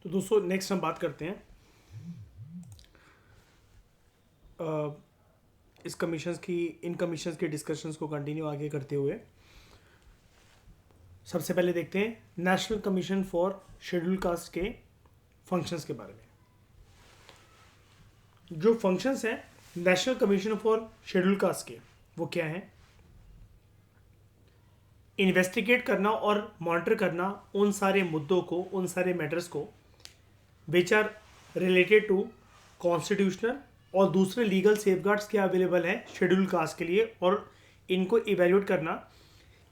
तो दोस्तों नेक्स्ट हम बात करते हैं इस कमीशंस की इन कमीशंस के डिस्कशंस को कंटिन्यू आगे करते हुए सबसे पहले देखते हैं national commission for schedule caste के फंक्शंस के बारे में। जो फंक्शंस हैं national commission for schedule caste के, वो क्या हैं? इन्वेस्टिगेट करना और मॉनिटर करना उन सारे मुद्दों को, उन सारे मैटर्स को which are related to constitutional और दूसरे लीगल सेफगार्ड्स क्या अवेलेबल हैं शेड्यूल कास्ट के लिए, और इनको इवेल्यूएट करना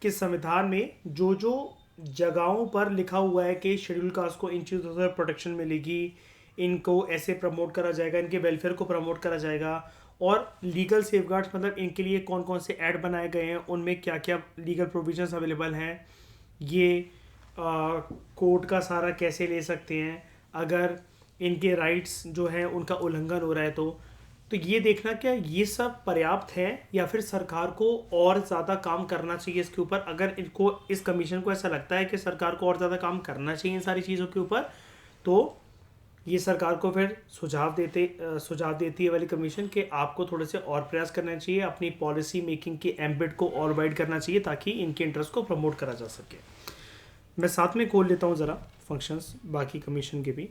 कि संविधान में जो जो जगहों पर लिखा हुआ है कि शेड्यूल कास्ट को इन चीज़ों से प्रोटेक्शन मिलेगी, इनको ऐसे प्रमोट करा जाएगा, इनके वेलफेयर को प्रमोट करा जाएगा, और लीगल सेफगार्ड्स मतलब इनके लिए कौन कौन से ऐड बनाए गए हैं, उनमें क्या क्या लीगल प्रोविजंस अवेलेबल हैं, ये कोर्ट का सहारा कैसे ले सकते हैं अगर इनके राइट्स जो हैं उनका उल्लंघन हो रहा है। तो ये देखना क्या ये सब पर्याप्त है या फिर सरकार को और ज़्यादा काम करना चाहिए इसके ऊपर। अगर इनको, इस कमीशन को ऐसा लगता है कि सरकार को और ज़्यादा काम करना चाहिए इन सारी चीज़ों के ऊपर, तो ये सरकार को फिर सुझाव देती है वाली कमीशन कि आपको थोड़े से और प्रयास करना चाहिए, अपनी पॉलिसी मेकिंग के एम्बिट को और वाइड करना चाहिए ताकि इनके इंटरेस्ट को प्रमोट करा जा सके। मैं साथ में खोल लेता हूँ ज़रा फंक्शंस बाकी कमीशन के भी।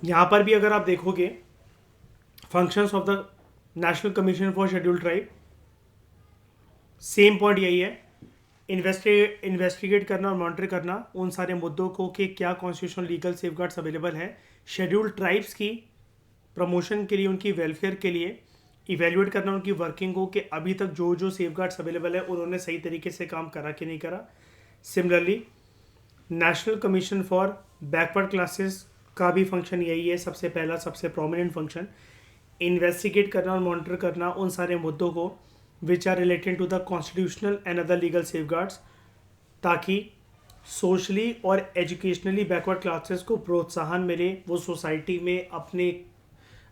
यहाँ पर भी अगर आप देखोगे functions of the national commission for scheduled tribe, same point यही है, इन्वेस्टिगेट करना और मॉनिटर करना उन सारे मुद्दों को कि क्या कॉन्स्टिट्यूशनल लीगल सेफगार्ड्स अवेलेबल हैं शेड्यूल्ड ट्राइब्स की प्रमोशन के लिए, उनकी वेलफेयर के लिए, इवेल्युएट करना उनकी वर्किंग को कि अभी तक जो जो सेफगार्ड्स अवेलेबल है उन्होंने सही तरीके से काम करा कि नहीं करा। Similarly national commission for backward classes का भी फंक्शन यही है, सबसे पहला सबसे प्रोमिनेंट फंक्शन, इन्वेस्टिगेट करना और मॉनिटर करना उन सारे मुद्दों को which are related to the constitutional and other legal safeguards, ताकि सोशली और एजुकेशनली बैकवर्ड क्लासेस को प्रोत्साहन मिले, वो सोसाइटी में अपने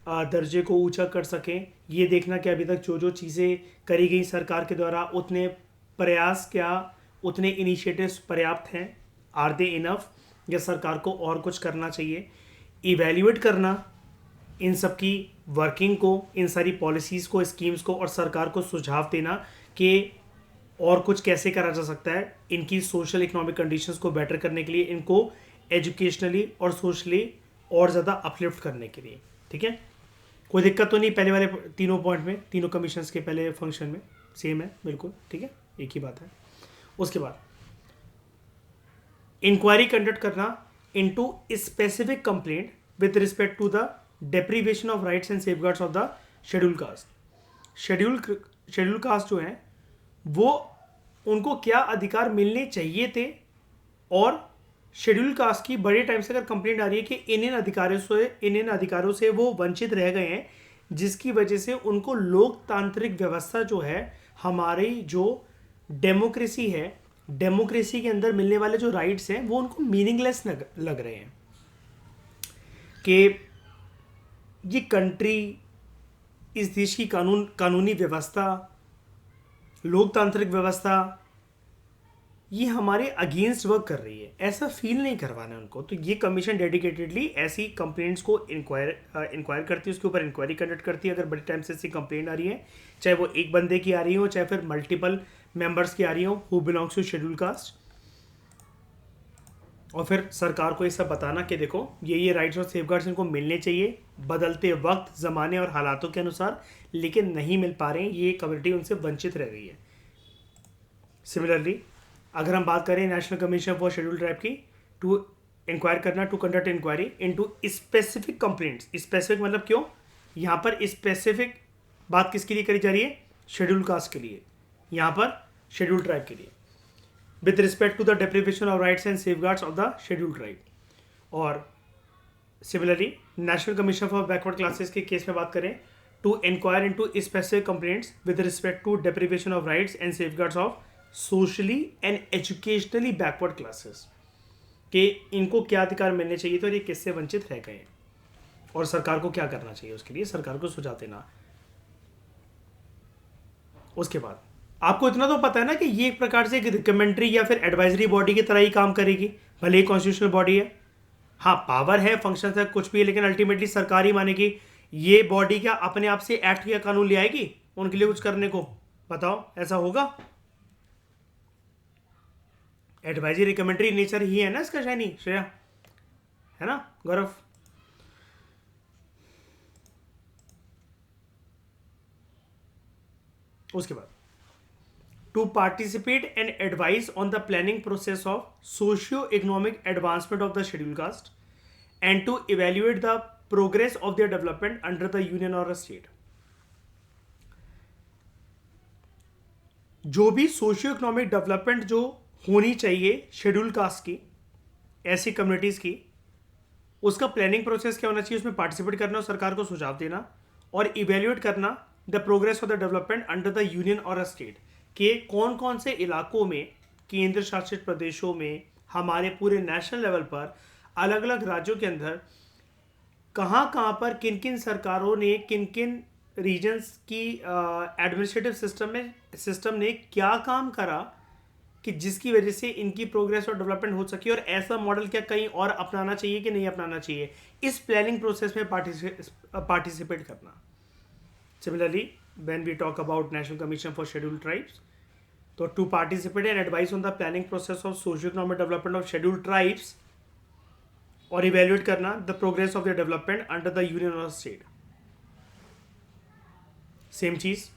दर्जे को ऊंचा कर सकें। ये देखना कि अभी तक जो जो चीज़ें करी गई सरकार के द्वारा उतने प्रयास, क्या उतने इनिशिएटिव्स पर्याप्त हैं, आर दे इनफ, या सरकार को और कुछ करना चाहिए। इवेल्युएट करना इन सब की वर्किंग को, इन सारी पॉलिसीज़ को, स्कीम्स को, और सरकार को सुझाव देना कि और कुछ कैसे करा जा सकता है इनकी सोशल इकोनॉमिक कंडीशंस को बेटर करने के लिए, इनको एजुकेशनली और सोशली और ज़्यादा अपलिफ्ट करने के लिए। ठीक है, कोई दिक्कत तो नहीं पहले वाले तीनों पॉइंट में, तीनों कमीशंस के पहले फंक्शन में सेम है बिल्कुल, ठीक है, एक ही बात है। उसके बाद इंक्वायरी कंडक्ट करना into specific complaint with respect to the deprivation of rights and safeguards of the schedule caste. Schedule caste जो हैं वो, उनको क्या अधिकार मिलने चाहिए थे, और शेड्यूल कास्ट की बड़े टाइम से अगर कंप्लेंट आ रही है कि इन अधिकारों से वो वंचित रह गए हैं, जिसकी वजह से उनको लोकतांत्रिक व्यवस्था जो है, हमारी जो डेमोक्रेसी है, डेमोक्रेसी के अंदर मिलने वाले जो राइट्स हैं वो उनको मीनिंगलेस लग रहे हैं। कि ये कंट्री, इस देश की कानूनी व्यवस्था, लोकतांत्रिक व्यवस्था, ये हमारे अगेंस्ट वर्क कर रही है, ऐसा फील नहीं करवाना उनको। तो ये कमीशन डेडिकेटेडली ऐसी कंप्लेंट्स को इंक्वायर करती है, उसके ऊपर इंक्वायरी कंडक्ट करती है। अगर बड़े टाइम से ऐसी कंप्लेंट आ रही है, चाहे वो एक बंदे की आ रही हो, चाहे फिर मल्टीपल मेंबर्स की आ रही हो who belongs to schedule caste, और फिर सरकार को ये सब बताना कि देखो ये राइट्स और सेफगार्ड्स इनको मिलने चाहिए बदलते वक्त, ज़माने और हालातों के अनुसार, लेकिन नहीं मिल पा रहे हैं, ये कम्युनिटी उनसे वंचित रह गई है। सिमिलरली अगर हम बात करें national commission for schedule tribe की, टू इंक्वायर करना, to conduct inquiry into specific complaints. Specific मतलब क्यों, यहाँ पर स्पेसिफिक बात किसके लिए करी जा रही है? शेड्यूल कास्ट के लिए, यहाँ पर शेड्यूल ट्राइब के लिए, with respect to the deprivation of rights and safeguards of the schedule tribe. और similarly national commission for backward classes के केस में बात करें, to enquire into specific complaints with respect to deprivation of rights and safeguards of socially and educationally backward classes, कि इनको क्या अधिकार मिलने चाहिए थे और ये किससे वंचित रह गए हैं, और सरकार को क्या करना चाहिए उसके लिए सरकार को सुझाव देना। उसके बाद आपको इतना तो पता है ना कि ये एक प्रकार से एक रिकमेंडरी या फिर एडवाइजरी बॉडी की तरह ही काम करेगी, भले ही कॉन्स्टिट्यूशनल बॉडी है। हाँ, पावर है, फंक्शन है, कुछ भी है, लेकिन अल्टीमेटली सरकार ही मानेगी। ये बॉडी क्या अपने आप से एक्ट या कानून ले आएगी उनके लिए कुछ करने को? बताओ, ऐसा होगा? एडवाइजरी रिकमेंडरी नेचर ही है ना इसका, शाइनी श्रेया, है ना गौरव? उसके बाद to participate and advise on the planning process of socio-economic advancement of the scheduled caste and to evaluate the progress of their development under the union or a state। जो भी socio economic development जो होनी चाहिए schedule caste की, ऐसी communities की, उसका planning process क्या होना चाहिए, उसमें पार्टिसिपेट करना और सरकार को सुझाव देना और इवेल्युएट करना the progress of the development under the union और अ स्टेट, के कौन कौन से इलाकों में, केंद्र शासित प्रदेशों में, हमारे पूरे नेशनल लेवल पर, अलग अलग राज्यों के अंदर कहाँ कहाँ पर किन किन सरकारों ने, किन किन रीजन्स की एडमिनिस्ट्रेटिव सिस्टम ने क्या काम करा कि जिसकी वजह से इनकी प्रोग्रेस और डेवलपमेंट हो सके, और ऐसा मॉडल क्या कहीं और अपनाना चाहिए कि नहीं अपनाना चाहिए, इस प्लानिंग प्रोसेस में पार्टिसिपेट करना। Similarly when we talk about national commission for scheduled tribes, तो to participate and advise on the planning process of socio economic development of scheduled tribes और इवेल्युएट करना the progress of the development under the union और state. Same चीज,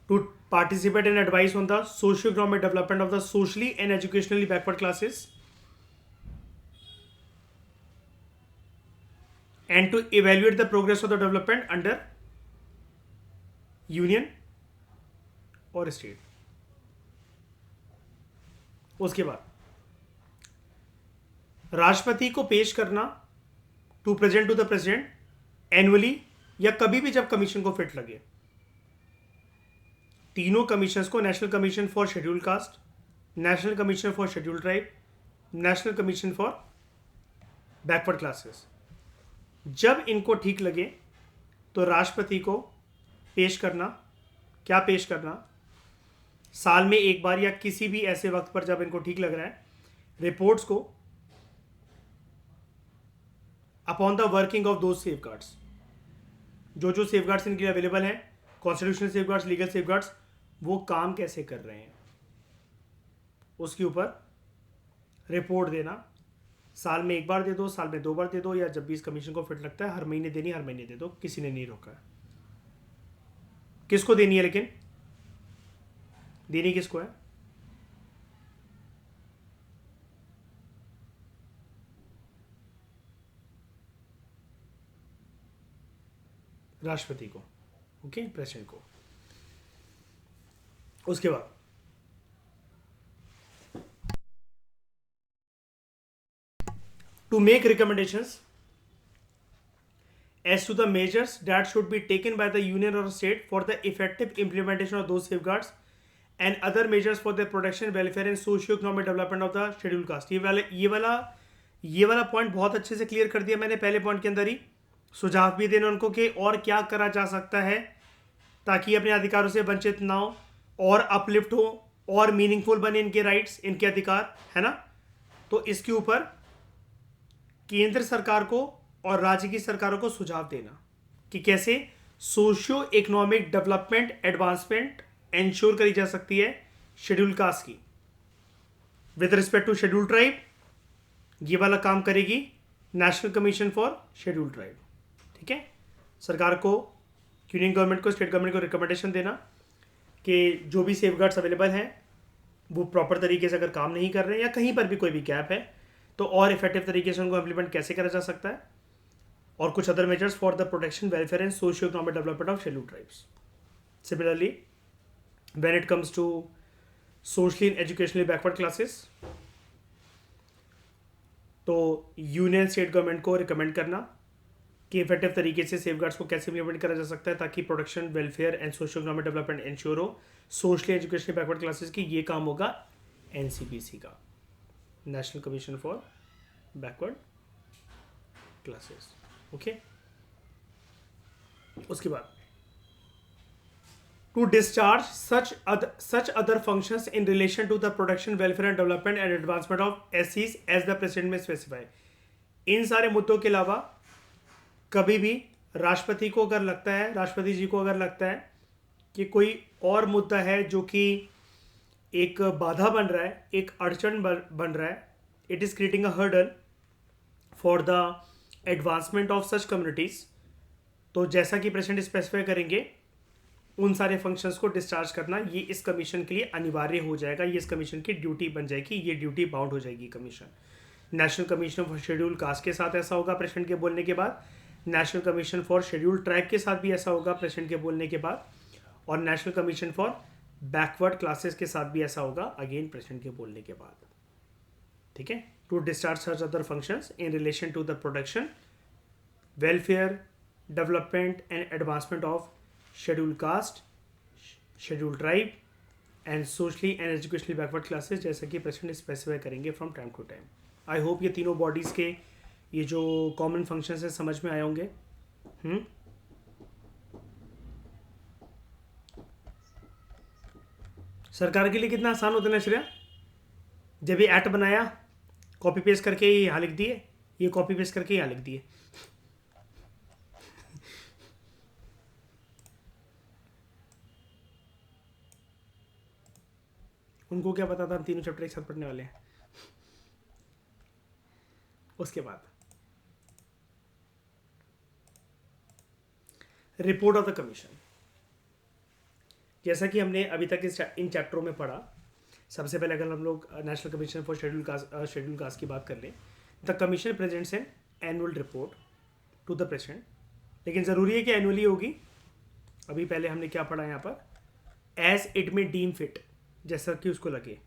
to participate and advise on the socio-economic development of the socially and educationally backward classes and to evaluate the progress of the development under union और state। उसके बाद राष्ट्रपति को पेश करना, to present to the president annually या कभी भी जब कमीशन को फिट लगे, तीनों कमीशंस को, national commission for scheduled cast, national commission for scheduled tribe, national commission for backward classes, जब इनको ठीक लगे तो राष्ट्रपति को पेश करना। क्या पेश करना? साल में एक बार या किसी भी ऐसे वक्त पर जब इनको ठीक लग रहा है, रिपोर्ट्स को अपॉन द वर्किंग ऑफ दो सेफगार्ड्स, जो जो सेफगार्ड्स इनके लिए अवेलेबल हैं, कॉन्स्टिट्यूशनल सेफगार्ड्स, लीगल सेफगार्ड्स, वो काम कैसे कर रहे हैं, उसके ऊपर रिपोर्ट देना। साल में एक बार दे दो, साल में दो बार दे दो, या जब भी इस कमीशन को फिट लगता है हर महीने देनी, हर महीने दे दो, किसी ने नहीं रोका है। किसको देनी है लेकिन? देनी किसको है? राष्ट्रपति को, ओके, प्रेसिडेंट को। उसके बाद to make recommendations as to the measures that should be taken by the union or state for the effective implementation of those safeguards and other measures for the protection, welfare and socio-economic development of the scheduled caste। ये वाला point बहुत अच्छे से clear कर दिया मैंने पहले point के अंदर ही। सुझाव भी देना उनको कि और क्या करा जा सकता है ताकि अपने अधिकारों से वंचित ना हो, और अपलिफ्ट हो, और मीनिंगफुल बने इनके राइट्स, इनके अधिकार, है ना। तो इसके ऊपर केंद्र सरकार को और राज्य की सरकारों को सुझाव देना कि कैसे socio economic development advancement ensure करी जा सकती है शेड्यूल कास्ट की। With respect to schedule tribe, ये वाला काम करेगी national commission for schedule tribe. ठीक है, सरकार को, यूनियन गवर्नमेंट को, स्टेट गवर्नमेंट को रिकमेंडेशन देना कि जो भी सेफगार्ड्स अवेलेबल हैं वो प्रॉपर तरीके से अगर काम नहीं कर रहे हैं या कहीं पर भी कोई भी गैप है तो और इफेक्टिव तरीके से उनको इम्प्लीमेंट कैसे करा जा सकता है, और कुछ other measures for the protection, welfare and socio economic development of scheduled tribes. Similarly when it comes to socially and educationally backward classes, तो यूनियन स्टेट गवर्नमेंट को रिकमेंड करना कि इफेक्टिव तरीके से सेफगार्ड्स को कैसे इम्प्लीमेंट करा जा सकता है ताकि protection, welfare and socio economic development ensure हो सोशली एजुकेशनली बैकवर्ड क्लासेस की। ये काम होगा एनसीपीसी का, national commission for backward classes. Okay, उसके बाद to discharge such other functions in relation to the protection, welfare and development and advancement of SCs as the president may specify. इन सारे मुद्दों के अलावा कभी भी राष्ट्रपति को अगर लगता है, राष्ट्रपति जी को अगर लगता है कि कोई और मुद्दा है जो कि एक बाधा बन रहा है, एक अड़चन बन रहा है, it is creating a hurdle for the advancement of such communities, तो जैसा कि प्रेसिडेंट स्पेसिफाई करेंगे उन सारे फंक्शंस को डिस्चार्ज करना ये इस कमीशन के लिए अनिवार्य हो जाएगा, ये इस कमीशन की ड्यूटी बन जाएगी, ये ड्यूटी बाउंड हो जाएगी commission. National commission for schedule caste के साथ ऐसा होगा प्रेसिडेंट के बोलने के बाद, national commission for schedule tribe के साथ भी ऐसा होगा प्रेसिडेंट के बोलने के बाद, और national commission for backward classes के साथ भी ऐसा होगा अगेन प्रेसिडेंट के बोलने के बाद। ठीक है, to discharge such other functions in relation to the protection, welfare, development and advancement of schedule caste, schedule tribe and socially and educationally backward classes, जैसा कि प्रेसिडेंट स्पेसिफाई करेंगे from time to time. I hope ये तीनों bodies के ये जो common functions हैं समझ में आए होंगे। सरकार के लिए कितना आसान होता है ना श्रेया, जब ये एक्ट बनाया कॉपी पेस्ट करके यहाँ लिख दिए, ये कॉपी पेस्ट करके यहाँ लिख दिए। उनको क्या पता था हम तीनों चैप्टर एक साथ पढ़ने वाले हैं। उसके बाद रिपोर्ट ऑफ द कमीशन, जैसा कि हमने अभी तक इन चैप्टरों में पढ़ा, सबसे पहले अगर हम लोग national commission for schedule caste की बात कर लें, the commission presents an annual report to the president, लेकिन ज़रूरी है कि एनुअली होगी। अभी पहले हमने क्या पढ़ा यहाँ पर, as it may deem fit, जैसा कि उसको लगे,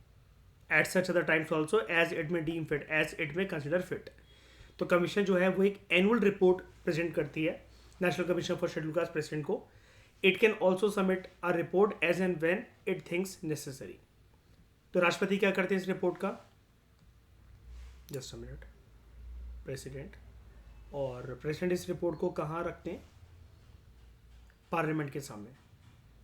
at such other times also as it may deem fit, as it may consider fit. तो कमीशन जो है वो एक एनुअल रिपोर्ट प्रेजेंट करती है national commission for schedule caste president को। It can also submit a report as and when it thinks necessary. तो राष्ट्रपति क्या करते हैं इस रिपोर्ट का, जस्ट अ मिनट, प्रेसिडेंट, और प्रेसिडेंट इस रिपोर्ट को कहाँ रखते हैं, पार्लियामेंट के सामने।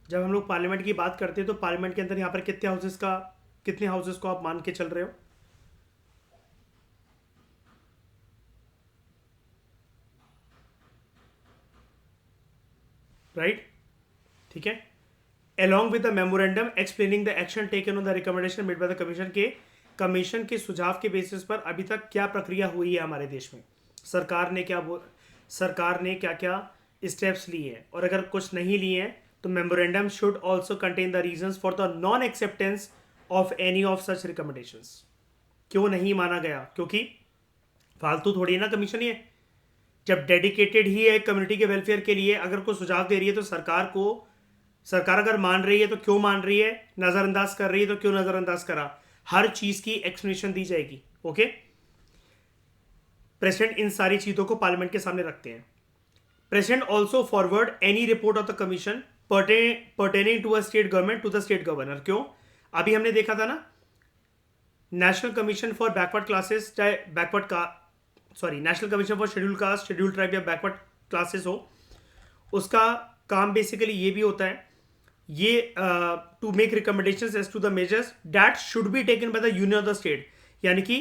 जब हम लोग पार्लियामेंट की बात करते हैं तो पार्लियामेंट के अंदर यहाँ पर कितने हाउसेस को आप मान के चल रहे हो, राइट? ठीक है, along with the memorandum explaining the action taken on the recommendation made by the commission के कमीशन के सुझाव के बेसिस पर अभी तक क्या प्रक्रिया हुई है हमारे देश में, सरकार ने क्या क्या स्टेप्स लिए हैं, और अगर कुछ नहीं लिए हैं तो memorandum should also contain the reasons for the non acceptance of any of such recommendations. क्यों नहीं माना गया, क्योंकि फालतू थोड़ी है ना कमीशन ये, जब डेडिकेटेड ही है कम्युनिटी के वेलफेयर के लिए, अगर कोई सुझाव दे रही है तो सरकार अगर मान रही है तो क्यों मान रही है, नज़रअंदाज कर रही है तो क्यों नज़रअंदाज करा, हर चीज़ की एक्सप्लेनेशन दी जाएगी। ओके, प्रेसिडेंट इन सारी चीज़ों को पार्लियामेंट के सामने रखते हैं। President also forward any report of the commission pertaining to a state government to the state governor. क्यों, अभी हमने देखा था ना, national commission for backward classes, चाहे national commission for schedule caste, schedule tribe या बैकवर्ड क्लासेस हो, उसका काम बेसिकली ये भी होता है, ये to make recommendations as to the measures that should be taken by the union of the state, यानी कि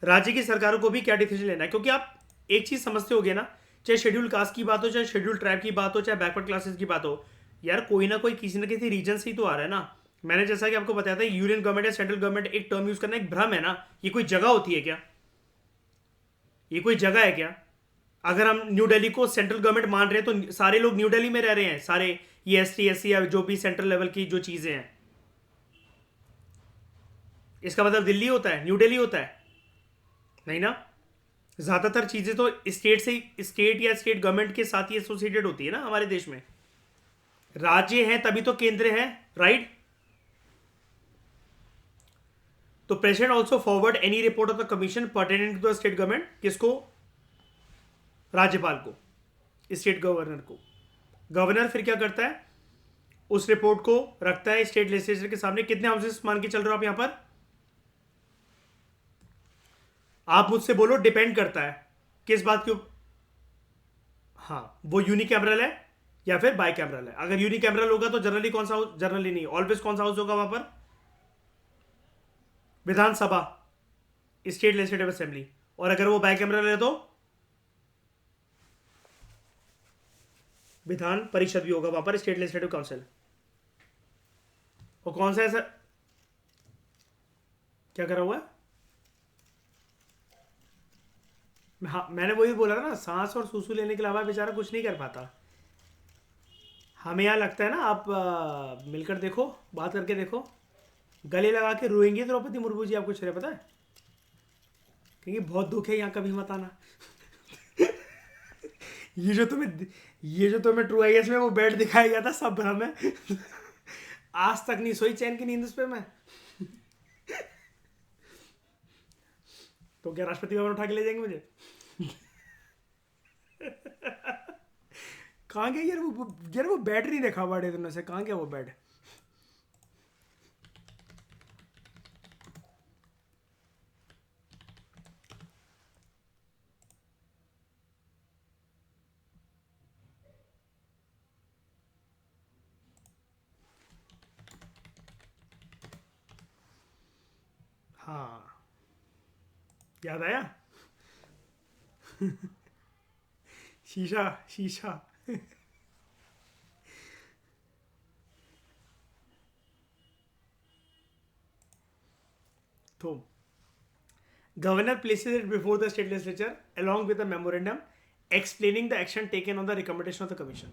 राज्य की सरकारों को भी क्या डिसीजन लेना है। क्योंकि आप एक चीज समझते होगे ना, चाहे शेड्यूल कास्ट की बात हो, चाहे शेड्यूल ट्राइब की बात हो, चाहे बैकवर्ड क्लासेस की बात हो, यार कोई ना कोई किसी न किसी रीजन से ही तो आ रहा है ना। मैंने जैसा कि आपको बताया था, यूनियन गवर्नमेंट या सेंट्रल गवर्नमेंट एक टर्म यूज करना एक भ्रम है ना, ये कोई जगह होती है क्या, ये कोई जगह है क्या? अगर हम न्यू दिल्ली को सेंट्रल गवर्नमेंट मान रहे हैं तो सारे लोग न्यू दिल्ली में रह रहे हैं, सारे ये एसटी एससी या जो भी सेंट्रल लेवल की जो चीजें हैं, इसका मतलब दिल्ली होता है, न्यू दिल्ली होता है? नहीं ना, ज्यादातर चीजें तो स्टेट या स्टेट गवर्नमेंट के साथ ही एसोसिएटेड होती है ना हमारे देश में, राज्य हैं तभी तो केंद्र है, राइट? तो president also forward any report of the commission pertaining to the state government, किसको? राज्यपाल को, स्टेट गवर्नर को। गवर्नर फिर क्या करता है, उस रिपोर्ट को रखता है स्टेट लेजिस्लेचर के सामने। कितने हाउसेस मान के चल रहे हो आप यहां पर? आप मुझसे बोलो, डिपेंड करता है किस बात के हाँ, वो यूनिकैमरल है या फिर बाई कैमरल है। अगर यूनिकैमरल होगा तो जनरली कौन सा हाउस, जनरली नहीं, ऑलवेज कौन सा हाउस होगा वहां पर? विधानसभा, स्टेट लेजिस्लेटिव असेंबली। और अगर वो बाई कैमरल है तो विधान परिषद भी होगा वहां पर, स्टेट लेजिस्लेटिव काउंसिल। और कौन सा ऐसा क्या करा हुआ है? हाँ, मैंने वही बोला था ना, सांस और सूसू लेने के अलावा बेचारा कुछ नहीं कर पाता। हमें यहाँ लगता है ना, आप मिलकर देखो, बात करके देखो, गले लगा के रोएंगे द्रौपदी मुर्मू जी, आपको चले पता है, क्योंकि बहुत दुख है यहाँ, कभी मत आना। ये जो तुम्हें ट्रू आईएस में वो बेड दिखाया गया था, सब भ्रम है। आज तक नहीं सोई चैन की नींद उस पर मैं। तो क्या राष्ट्रपति भवन उठा के ले जाएंगे मुझे? कहाँ गया यार वो बैट नहीं देखा बड़े दिनों से, कहाँ गया वो बैट? हाँ, याद आया। शीशा शीशा। तो governor places it before the state legislature along with a memorandum explaining the action taken on the recommendation of the commission.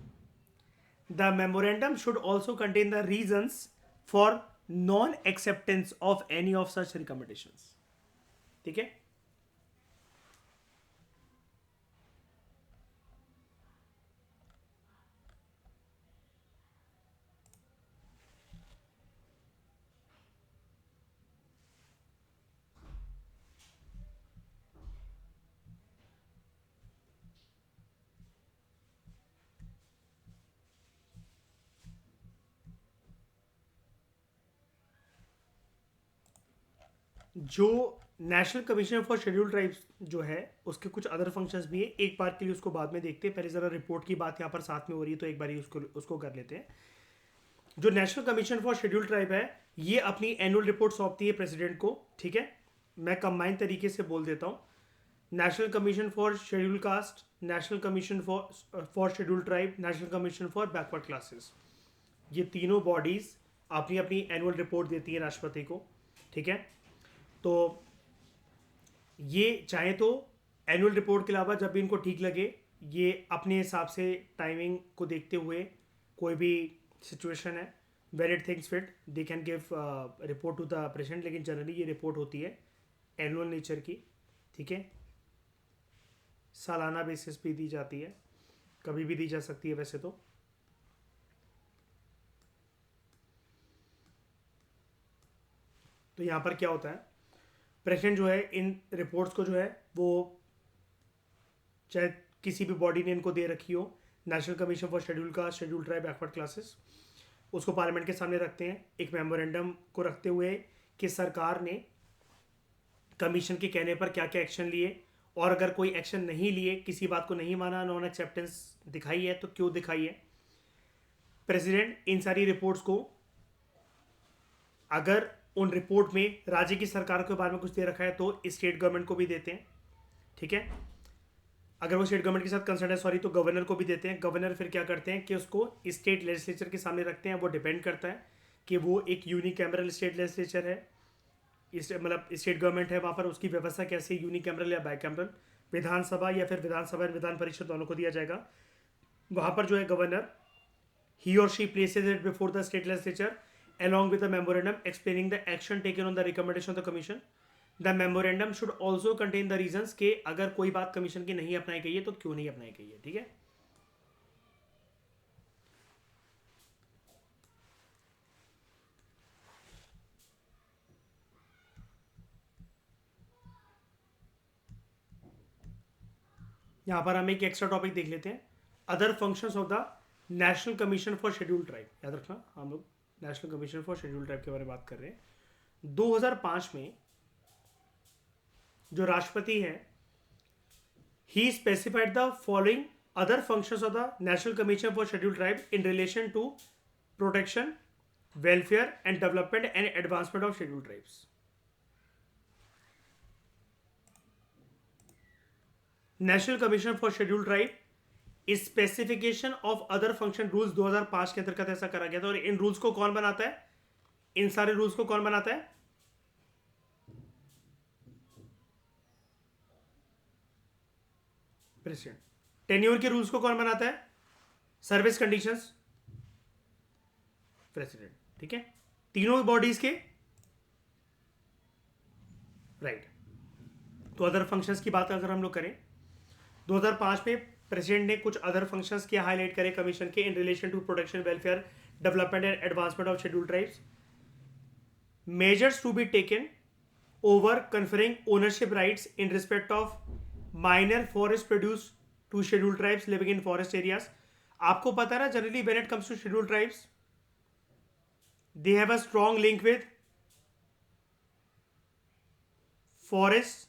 The memorandum should also contain the reasons for non-acceptance of any of such recommendations. ठीक है? जो national commission for schedule tribes जो है, उसके कुछ other functions भी है। एक बार के लिए उसको बाद में देखते हैं, पहले ज़रा रिपोर्ट की बात यहाँ पर साथ में हो रही है, तो एक बार ही उसको कर लेते हैं। जो national commission for schedule tribe है, ये अपनी एनुअल रिपोर्ट सौंपती है प्रेसिडेंट को। ठीक है, मैं कंबाइन तरीके से बोल देता हूँ। National commission for schedule caste, national commission for schedule tribe, national commission for backward classes, ये तीनों बॉडीज अपनी अपनी एनुअल रिपोर्ट देती है राष्ट्रपति को। ठीक है, तो ये चाहे तो एनुअल रिपोर्ट के अलावा जब भी इनको ठीक लगे, ये अपने हिसाब से टाइमिंग को देखते हुए कोई भी सिचुएशन है, where it things fit, they can give report to the president. लेकिन जनरली ये रिपोर्ट होती है एनुअल नेचर की। ठीक है, सालाना बेसिस पे दी जाती है, कभी भी दी जा सकती है वैसे तो। यहाँ पर क्या होता है, प्रेसिडेंट जो है इन रिपोर्ट्स को जो है वो, चाहे किसी भी बॉडी ने इनको दे रखी हो, national commission for schedule caste, schedule tribe, backward classes, उसको पार्लियामेंट के सामने रखते हैं एक मेमोरेंडम को रखते हुए कि सरकार ने कमीशन के कहने पर क्या क्या एक्शन लिए, और अगर कोई एक्शन नहीं लिए, किसी बात को नहीं माना, नॉन एक्सेप्टेंस दिखाई है, तो क्यों दिखाई है। प्रेसिडेंट इन सारी रिपोर्ट्स को, अगर उन रिपोर्ट में राज्य की सरकार के बारे में कुछ दे रखा है तो स्टेट गवर्नमेंट को भी देते हैं। ठीक है, अगर वो स्टेट गवर्नमेंट के साथ कंसर्न है, सॉरी, तो गवर्नर को भी देते हैं। गवर्नर फिर क्या करते हैं कि उसको स्टेट लेजिस्लेचर के सामने रखते हैं। वो डिपेंड करता है कि वो एक यूनिकैमरल स्टेट लेजिस्लेचर है, मतलब स्टेट गवर्नमेंट है, वहाँ पर उसकी व्यवस्था कैसे, यूनिकैमरल या बाइकैमरल, विधानसभा या फिर विधानसभा विधान परिषद दोनों को दिया जाएगा। वहाँ पर जो है governor, he or she places it before the state legislature along with a memorandum explaining the action taken on the recommendation of the commission. The memorandum should also contain the reasons कि अगर कोई बात commission की नहीं अपनाई गई है तो क्यों नहीं अपनाई गई है। ठीक है, यहाँ पर हम एक एक्स्ट्रा टॉपिक देख लेते हैं, other functions of the national commission for schedule tribe. याद रखना, हम लोग national commission for schedule tribe के बारे में बात कर रहे हैं। 2005 में जो राष्ट्रपति है, he specified the following other functions of the National Commission for Scheduled Tribes in relation to protection, welfare and development and advancement of scheduled tribes. National Commission for Scheduled Tribe इस specification of other function rules 2005 के अंतर्गत ऐसा करा गया था। और इन rules को कौन बनाता है? इन सारे रूल्स को कौन बनाता है? प्रेसिडेंट। टेन्योर के रूल्स को कौन बनाता है? Service conditions, president. ठीक है, तीनों बॉडीज के राइट। तो अदर फंक्शंस की बात अगर हम लोग करें, 2005 में प्रेसिडेंट ने कुछ अदर फंक्शंस के हाईलाइट करे कमीशन के in relation to protection, welfare, development and advancement of scheduled tribes. Measures to be taken over conferring ownership rights in respect of minor forest produce to scheduled tribes living in forest areas. आपको पता है ना, generally when it comes to scheduled tribes they have a strong link with forests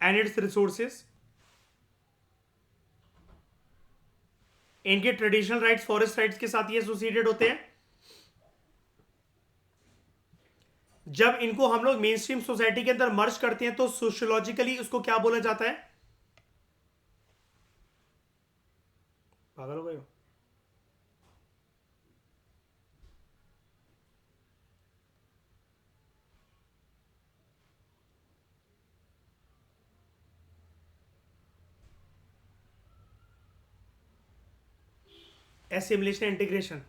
and its resources। इनके traditional rights forest rights के साथ ये associated होते हैं। जब इनको हम लोग मेन स्ट्रीम सोसाइटी के अंदर मर्ज करते हैं तो सोशियोलॉजिकली उसको क्या बोला जाता है? पागल हो गए हो? Assimilation integration.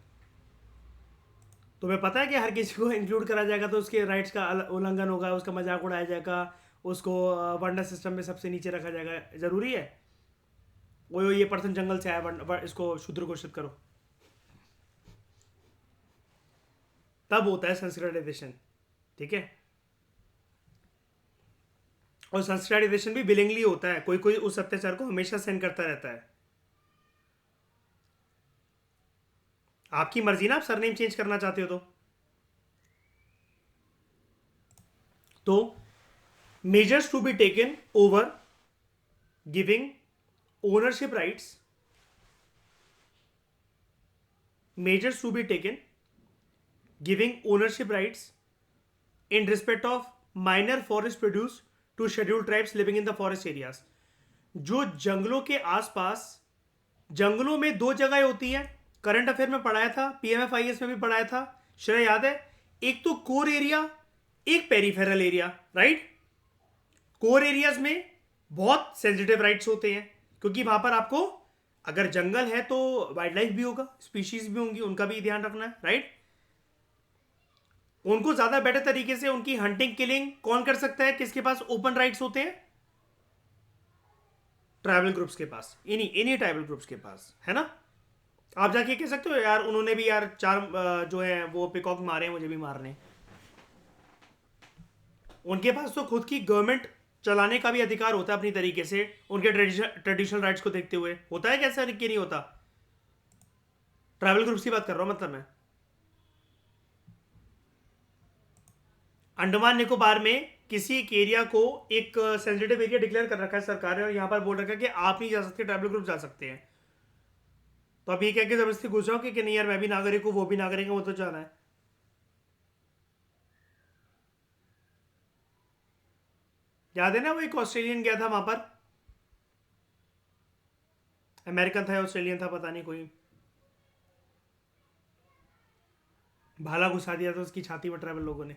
तुम्हें पता है कि हर किसी को इंक्लूड करा जाएगा तो उसके राइट्स का उल्लंघन होगा, उसका मजाक उड़ाया जाएगा, उसको वर्णा सिस्टम में सबसे नीचे रखा जाएगा। जरूरी है? वो ये पर्सन जंगल से आया, इसको शूद्र घोषित करो, तब होता है संस्कृताइजेशन। ठीक है, और संस्कृताइजेशन भी विलिंगली होता है, कोई कोई उस अत्याचार को हमेशा सहन करता रहता है। आपकी मर्जी ना, आप सरनेम चेंज करना चाहते हो तो measures to be taken over giving ownership rights, measures to be taken giving ownership rights in respect of minor forest produce to scheduled tribes living in the forest areas। जो जंगलों के आसपास, जंगलों में दो जगह होती हैं, करंट अफेयर में पढ़ाया था, PMFIS में भी पढ़ाया था, श्रेय याद है? एक तो कोर एरिया, एक peripheral area. Right, core areas में बहुत सेंसिटिव राइट्स होते हैं, क्योंकि वहां पर आपको अगर जंगल है तो वाइल्ड लाइफ भी होगा, स्पीशीज भी होंगी, उनका भी ध्यान रखना है। राइट, उनको ज्यादा बेटर तरीके से उनकी हंटिंग किलिंग कौन कर सकता है? किसके पास ओपन राइट्स होते हैं? ट्राइबल ग्रुप्स के पास, इन्हीं ट्राइबल ग्रुप्स के पास, है ना। आप जाके कह सकते हो यार उन्होंने भी यार 4 जो है वो पिकॉक मारे हैं, मुझे भी मारने। उनके पास तो खुद की गवर्नमेंट चलाने का भी अधिकार होता है अपनी तरीके से, उनके ट्रेडिशनल राइट्स को देखते हुए। होता है कैसा कि नहीं होता? ट्राइबल ग्रुप्स की बात कर रहा हूं, मतलब मैं अंडमान निकोबार में किसी एक एरिया को एक सेंसिटिव एरिया डिक्लेयर कर रखा है सरकार ने, और यहां पर बोल रखा है कि आप नहीं जा सकते, ट्राइबल ग्रुप जा सकते हैं। तो अब ये कह के जबरदस्ती घुस जाओ कि नहीं यार मैं भी नागरिक हूं, वो भी नागरिक है, वो तो जाना है। याद है ना, वो एक ऑस्ट्रेलियन गया था वहां पर, अमेरिकन था या ऑस्ट्रेलियन था पता नहीं, कोई भाला घुसा दिया था उसकी छाती में ट्राइबल लोगों ने।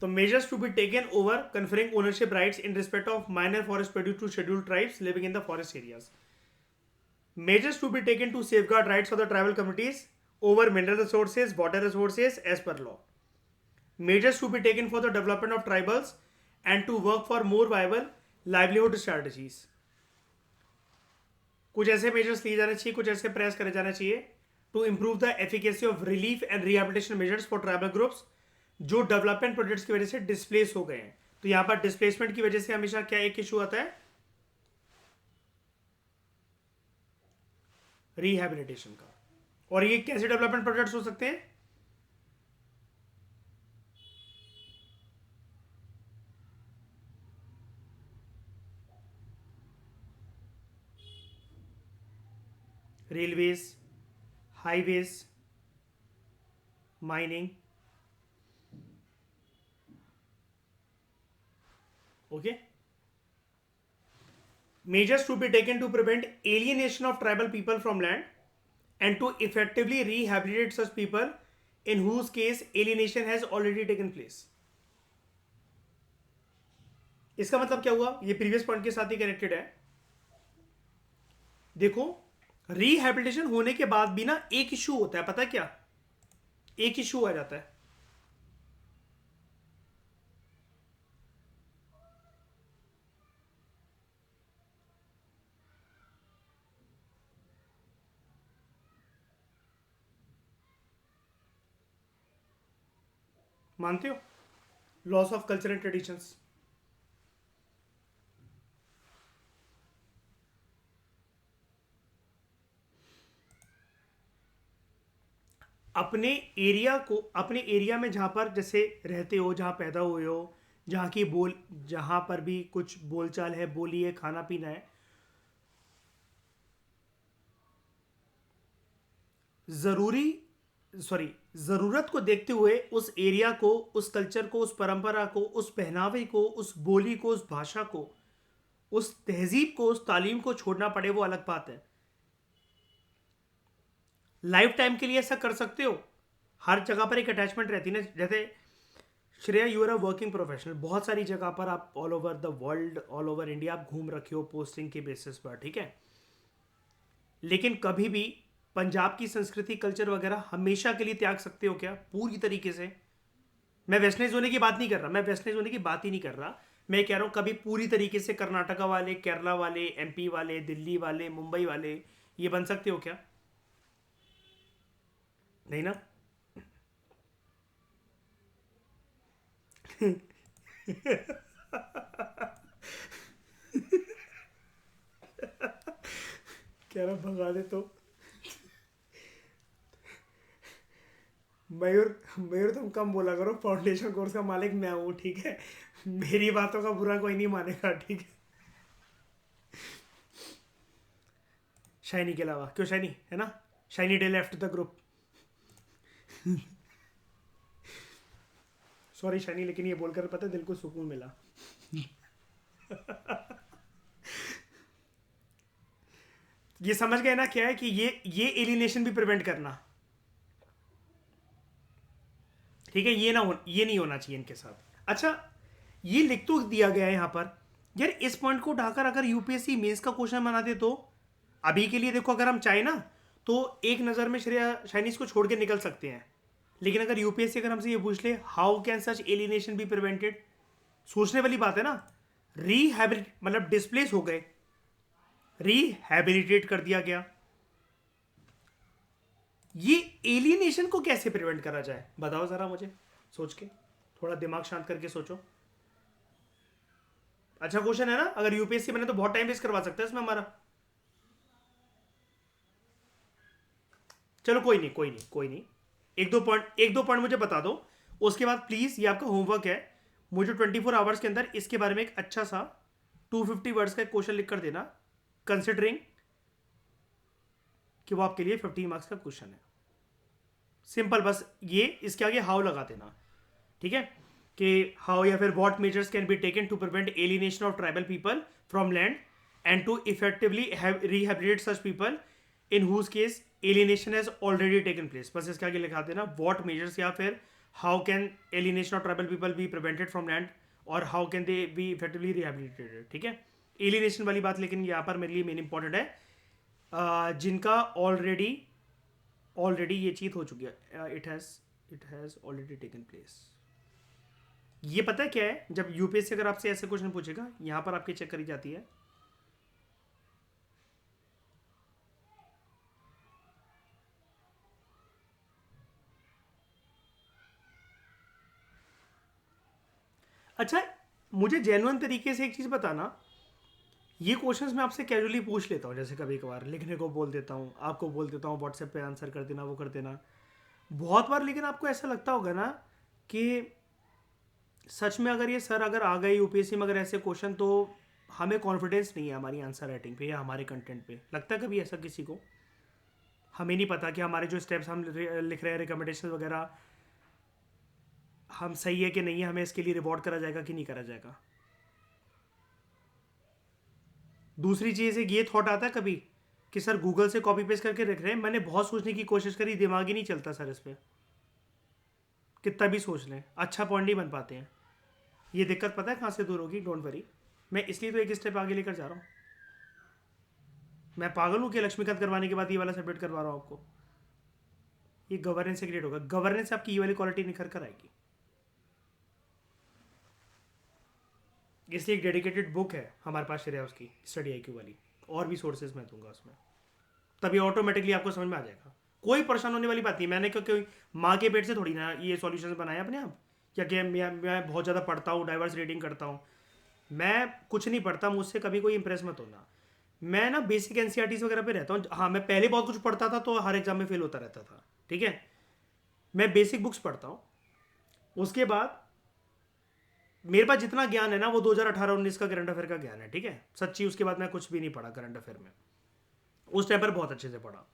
तो measures to be taken over conferring ownership rights in respect of minor forest produce to scheduled tribes living in the forest areas। Measures to be taken to safeguard rights of the tribal communities over mineral resources, water resources as per law। Measures to be taken for the development of tribals and to work for more viable livelihood strategies। कुछ ऐसे measures लिए जाने चाहिए, कुछ ऐसे प्रयास करे जाने चाहिए to improve the efficacy of relief and rehabilitation measures for tribal groups जो डेवलपमेंट प्रोजेक्ट्स की वजह से डिस्प्लेस हो गए हैं। तो यहां पर डिस्प्लेसमेंट की वजह से हमेशा क्या एक इशू आता है? रिहैबिलिटेशन का। और ये कैसे डेवलपमेंट प्रोजेक्ट्स हो सकते हैं? Railways, highways, mining. Okay. Measures to be taken to prevent alienation of tribal people from land and to effectively rehabilitate such people in whose case alienation has already taken place. इसका मतलब क्या हुआ? ये previous point के साथ ही connected है. देखो, rehabilitation होने के बाद भी ना एक इशू होता है, पता है क्या? एक इशू आ जाता है. मानते हो? Loss of culture and traditions. अपने एरिया को, अपने एरिया में जहाँ पर जैसे रहते हो, जहाँ पैदा हुए हो, जहाँ की बोल, जहाँ पर भी कुछ बोलचाल है, बोली है, खाना पीना है, ज़रूरी सॉरी ज़रूरत को देखते हुए उस एरिया को, उस कल्चर को, उस परंपरा को, उस पहनावे को, उस बोली को, उस भाषा को, उस तहजीब को, उस तालीम को छोड़ना पड़े, वो अलग बात है. लाइफ टाइम के लिए ऐसा कर सकते हो. हर जगह पर एक अटैचमेंट रहती है ना. जैसे Shreya, you are a working professional, बहुत सारी जगह पर आप all over the world, all over India आप घूम रखे हो पोस्टिंग के बेसिस पर, ठीक है. लेकिन कभी भी पंजाब की संस्कृति, कल्चर वगैरह हमेशा के लिए त्याग सकते हो क्या? पूरी तरीके से. मैं वेस्टर्नाइज होने की बात नहीं कर रहा, मैं वेस्टर्नाइज होने की बात ही नहीं कर रहा. मैं कह रहा हूँ कभी पूरी तरीके से कर्नाटका वाले, केरला वाले, एमपी वाले, दिल्ली वाले, मुंबई वाले ये बन सकते हो क्या? नहीं ना. कह रहा भगा दे तो. मयूर, मयूर तुम कम बोला करो, फाउंडेशन कोर्स का मालिक मैं हूँ, ठीक है. मेरी बातों का बुरा कोई नहीं मानेगा, ठीक है. शाइनी के अलावा. क्यों शाइनी है ना? Shiny day left the group. Sorry shiny, लेकिन ये बोलकर पता है दिल को सुकून मिला. ये समझ गए ना क्या है कि ये एलिनेशन भी प्रिवेंट करना, ठीक है. ये नहीं होना चाहिए इनके साथ. अच्छा, ये लिख तो दिया गया है यहाँ पर. यार इस पॉइंट को उठाकर अगर यूपीएससी मेंस का क्वेश्चन बनाते तो अभी के लिए देखो, अगर हम चाहे ना तो एक नज़र में श्रेया शाइनीज को छोड़ के निकल सकते हैं. लेकिन अगर यूपीएससी अगर हमसे ये पूछ ले, how can such alienation be prevented, सोचने वाली बात है ना. रीहैबिलिट मतलब डिस्प्लेस हो गए, रीहैबिलिटेट कर दिया गया. ये एलिनेशन को कैसे प्रिवेंट करा जाए, बताओ जरा मुझे. सोच के, थोड़ा दिमाग शांत करके सोचो. अच्छा क्वेश्चन है ना. अगर यूपीएससी बने तो बहुत टाइम वेस्ट करवा सकता है इसमें हमारा. चलो कोई नहीं, कोई नहीं, कोई नहीं. एक दो पॉइंट मुझे बता दो. उसके बाद प्लीज, ये आपका होमवर्क है, मुझे 24 आवर्स के अंदर इसके बारे में एक अच्छा सा 250 वर्ड्स का क्वेश्चन लिख कर देना, कंसिडरिंग कि वो आपके लिए 15 मार्क्स का क्वेश्चन है. सिंपल, बस ये इसके आगे हाउ लगा देना, ठीक है. कि हाउ या फिर what measures can be taken to prevent alienation of tribal people from land and to effectively rehabilitate such people in whose case alienation has already taken place. बस इसके आगे लिखा देना व्हाट मेजर्स, या फिर how can alienation of tribal people be prevented from land, और how can they be effectively rehabilitated, ठीक है. एलिनेशन वाली बात लेकिन यहाँ पर मेरे लिए मेन इंपॉर्टेंट है, जिनका ऑलरेडी ऑलरेडी ये चीज हो चुकी है. It has already taken place. ये पता है क्या है, जब यूपीएससी अगर आपसे ऐसे क्वेश्चन पूछेगा, यहां पर आपकी चेक करी जाती है. अच्छा, मुझे जेन्युइन तरीके से एक चीज बताना. ये क्वेश्चंस मैं आपसे कैजुअली पूछ लेता हूँ, जैसे कभी कभार लिखने को बोल देता हूँ, आपको बोल देता हूँ व्हाट्सएप पे आंसर कर देना, वो कर देना बहुत बार. लेकिन आपको ऐसा लगता होगा ना कि सच में अगर ये सर अगर आ गए यूपीएससी में अगर ऐसे क्वेश्चन, तो हमें कॉन्फिडेंस नहीं है हमारी आंसर राइटिंग पे या हमारे कंटेंट पे. लगता है कभी ऐसा किसी को? हमें नहीं पता कि हमारे जो स्टेप्स हम लिख रहे हैं, रिकमेंडेशन वगैरह, हम सही है कि नहीं है, हमें इसके लिए रिवॉर्ड करा जाएगा कि नहीं करा जाएगा। दूसरी चीज़ एक ये थॉट आता है कभी कि सर गूगल से कॉपी पेस्ट करके रख रहे हैं, मैंने बहुत सोचने की कोशिश करी, दिमाग ही नहीं चलता सर इस पर, कितना भी सोच लें अच्छा पॉइंट नहीं बन पाते हैं। ये दिक्कत पता है कहाँ से दूर होगी, डोंट वरी, मैं इसलिए तो एक स्टेप आगे लेकर जा रहा हूँ। मैं पागल हूँ कि लक्ष्मीकांत करवाने के बाद ये वाला सबमिट करवा रहा हूँ आपको। ये गवर्नेंस से क्रिएट होगा, गवर्नेंस से आपकी ये वाली क्वालिटी निखर कर आएगी। इसलिए एक डेडिकेटेड बुक है हमारे पास श्रेया उसकी स्टडी IQ वाली, और भी सोर्सेज मैं दूंगा उसमें, तभी ऑटोमेटिकली आपको समझ में आ जाएगा। कोई परेशान होने वाली बात नहीं। मैंने क्योंकि माँ के पेट से थोड़ी ना ये सॉल्यूशंस बनाए अपने आप, या कि मैं बहुत ज़्यादा पढ़ता हूँ, डाइवर्स रीडिंग करता हूँ। मैं कुछ नहीं पढ़ता, मुझसे कभी कोई इंप्रेस मत होना। मैं ना बेसिक NCERTs वगैरह पे रहता हूँ। हाँ, मैं पहले बहुत कुछ पढ़ता था तो हर एग्जाम में फेल होता रहता था, ठीक है। मैं बेसिक बुक्स पढ़ता हूँ, उसके बाद मेरे पास जितना ज्ञान है ना वो 2018-19 का करंट अफेयर का ज्ञान है, ठीक है, सच्ची। उसके बाद मैं कुछ भी नहीं पढ़ा करंट अफेयर में, उस टाइम पर बहुत अच्छे से पढ़ा।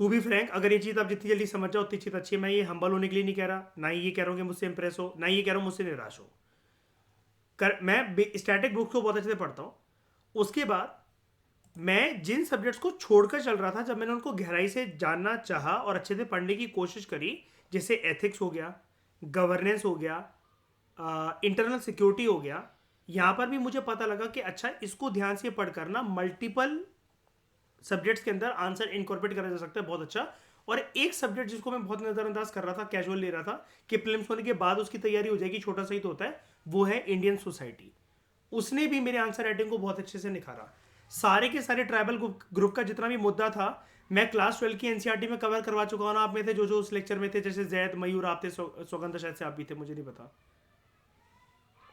टू बी फ्रैंक, अगर ये चीज़ आप जितनी जल्दी समझ जाओ उतनी चीज़ अच्छी है। मैं ये हम्बल होने के लिए नहीं कह रहा, ना ही ये कह रहा हूँ कि मुझसे इंप्रेस हो, ना ही ये कह रहा हूँ मुझसे निराश हो। मैं स्टैटिक बुक्स को बहुत अच्छे से पढ़ता हूँ। उसके बाद मैं जिन सब्जेक्ट्स को छोड़कर चल रहा था, जब मैंने उनको गहराई से जानना चाहा और अच्छे से पढ़ने की कोशिश करी, जैसे एथिक्स हो गया, गवर्नेंस हो गया, इंटरनल सिक्योरिटी हो गया, यहाँ पर भी मुझे पता लगा कि अच्छा इसको ध्यान से पढ़कर ना मल्टीपल सब्जेक्ट्स के अंदर आंसर इनकॉर्पोरेट करा जा सकता है बहुत अच्छा। और एक सब्जेक्ट जिसको मैं बहुत नज़रअंदाज कर रहा था, कैजुअल ले रहा था कि प्रीलिम्स होने के बाद उसकी तैयारी हो जाएगी, छोटा सा ही तो होता है, वो है इंडियन सोसाइटी। उसने भी मेरे आंसर राइटिंग को बहुत अच्छे से निखारा। सारे के सारे ट्राइबल ग्रुप का जितना भी मुद्दा था, मैं क्लास 12 की NCERT में कवर करवा चुका हूँ। आप में थे जो जो उस लेक्चर में थे, जैसे जैद, मयूर, आप थे, सौगंध शायद से आप भी थे, मुझे नहीं पता,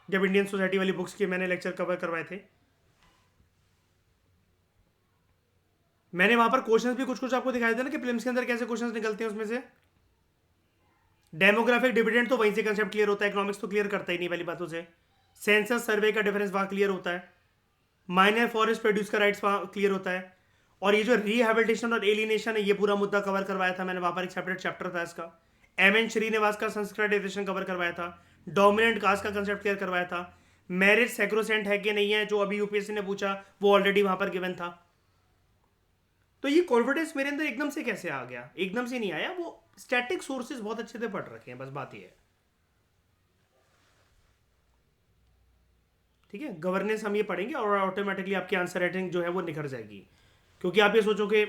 जब इंडियन सोसाइटी वाली बुक्स के मैंने लेक्चर कवर करवाए थे। मैंने वहां पर क्वेश्चंस भी कुछ कुछ आपको दिखाए थे ना कि प्रीलिम्स के अंदर कैसे क्वेश्चंस निकलते हैं उसमें से। डेमोग्राफिक डिविडेंड तो वहीं से कंसेप्ट क्लियर होता है, इकोनॉमिक्स तो क्लियर करता ही नहीं पहली बातों से। सेंसस सर्वे का डिफरेंस वहां क्लियर होता है, माइनर फॉरेस्ट प्रोड्यूस का राइट्स वहां क्लियर होता है। और ये जो रिहेबिलिटेशन और एलिनेशन है, ये पूरा मुद्दा कवर करवाया था मैंने, वहां पर एक सेपरेट चैप्टर था इसका। MN श्रीनिवास का संस्कृताइजेशन कवर करवाया था, डोमिनेंट कास्ट का कंसेप्ट क्लियर करवाया था। मैरिज सैक्रोसेंट है कि नहीं है, जो अभी UPSC ने पूछा, वो ऑलरेडी वहां पर गिवन था। तो ये कॉन्फिडेंस मेरे अंदर एकदम से कैसे आ गया? एकदम से नहीं आया, वो स्टैटिक सोर्सेज बहुत अच्छे से पढ़ रखे हैं, बस बात ये है, ठीक है। गवर्नेंस हम ये पढ़ेंगे और ऑटोमेटिकली आपकी आंसर राइटिंग जो है वो निखर जाएगी। क्योंकि आप ये सोचो कि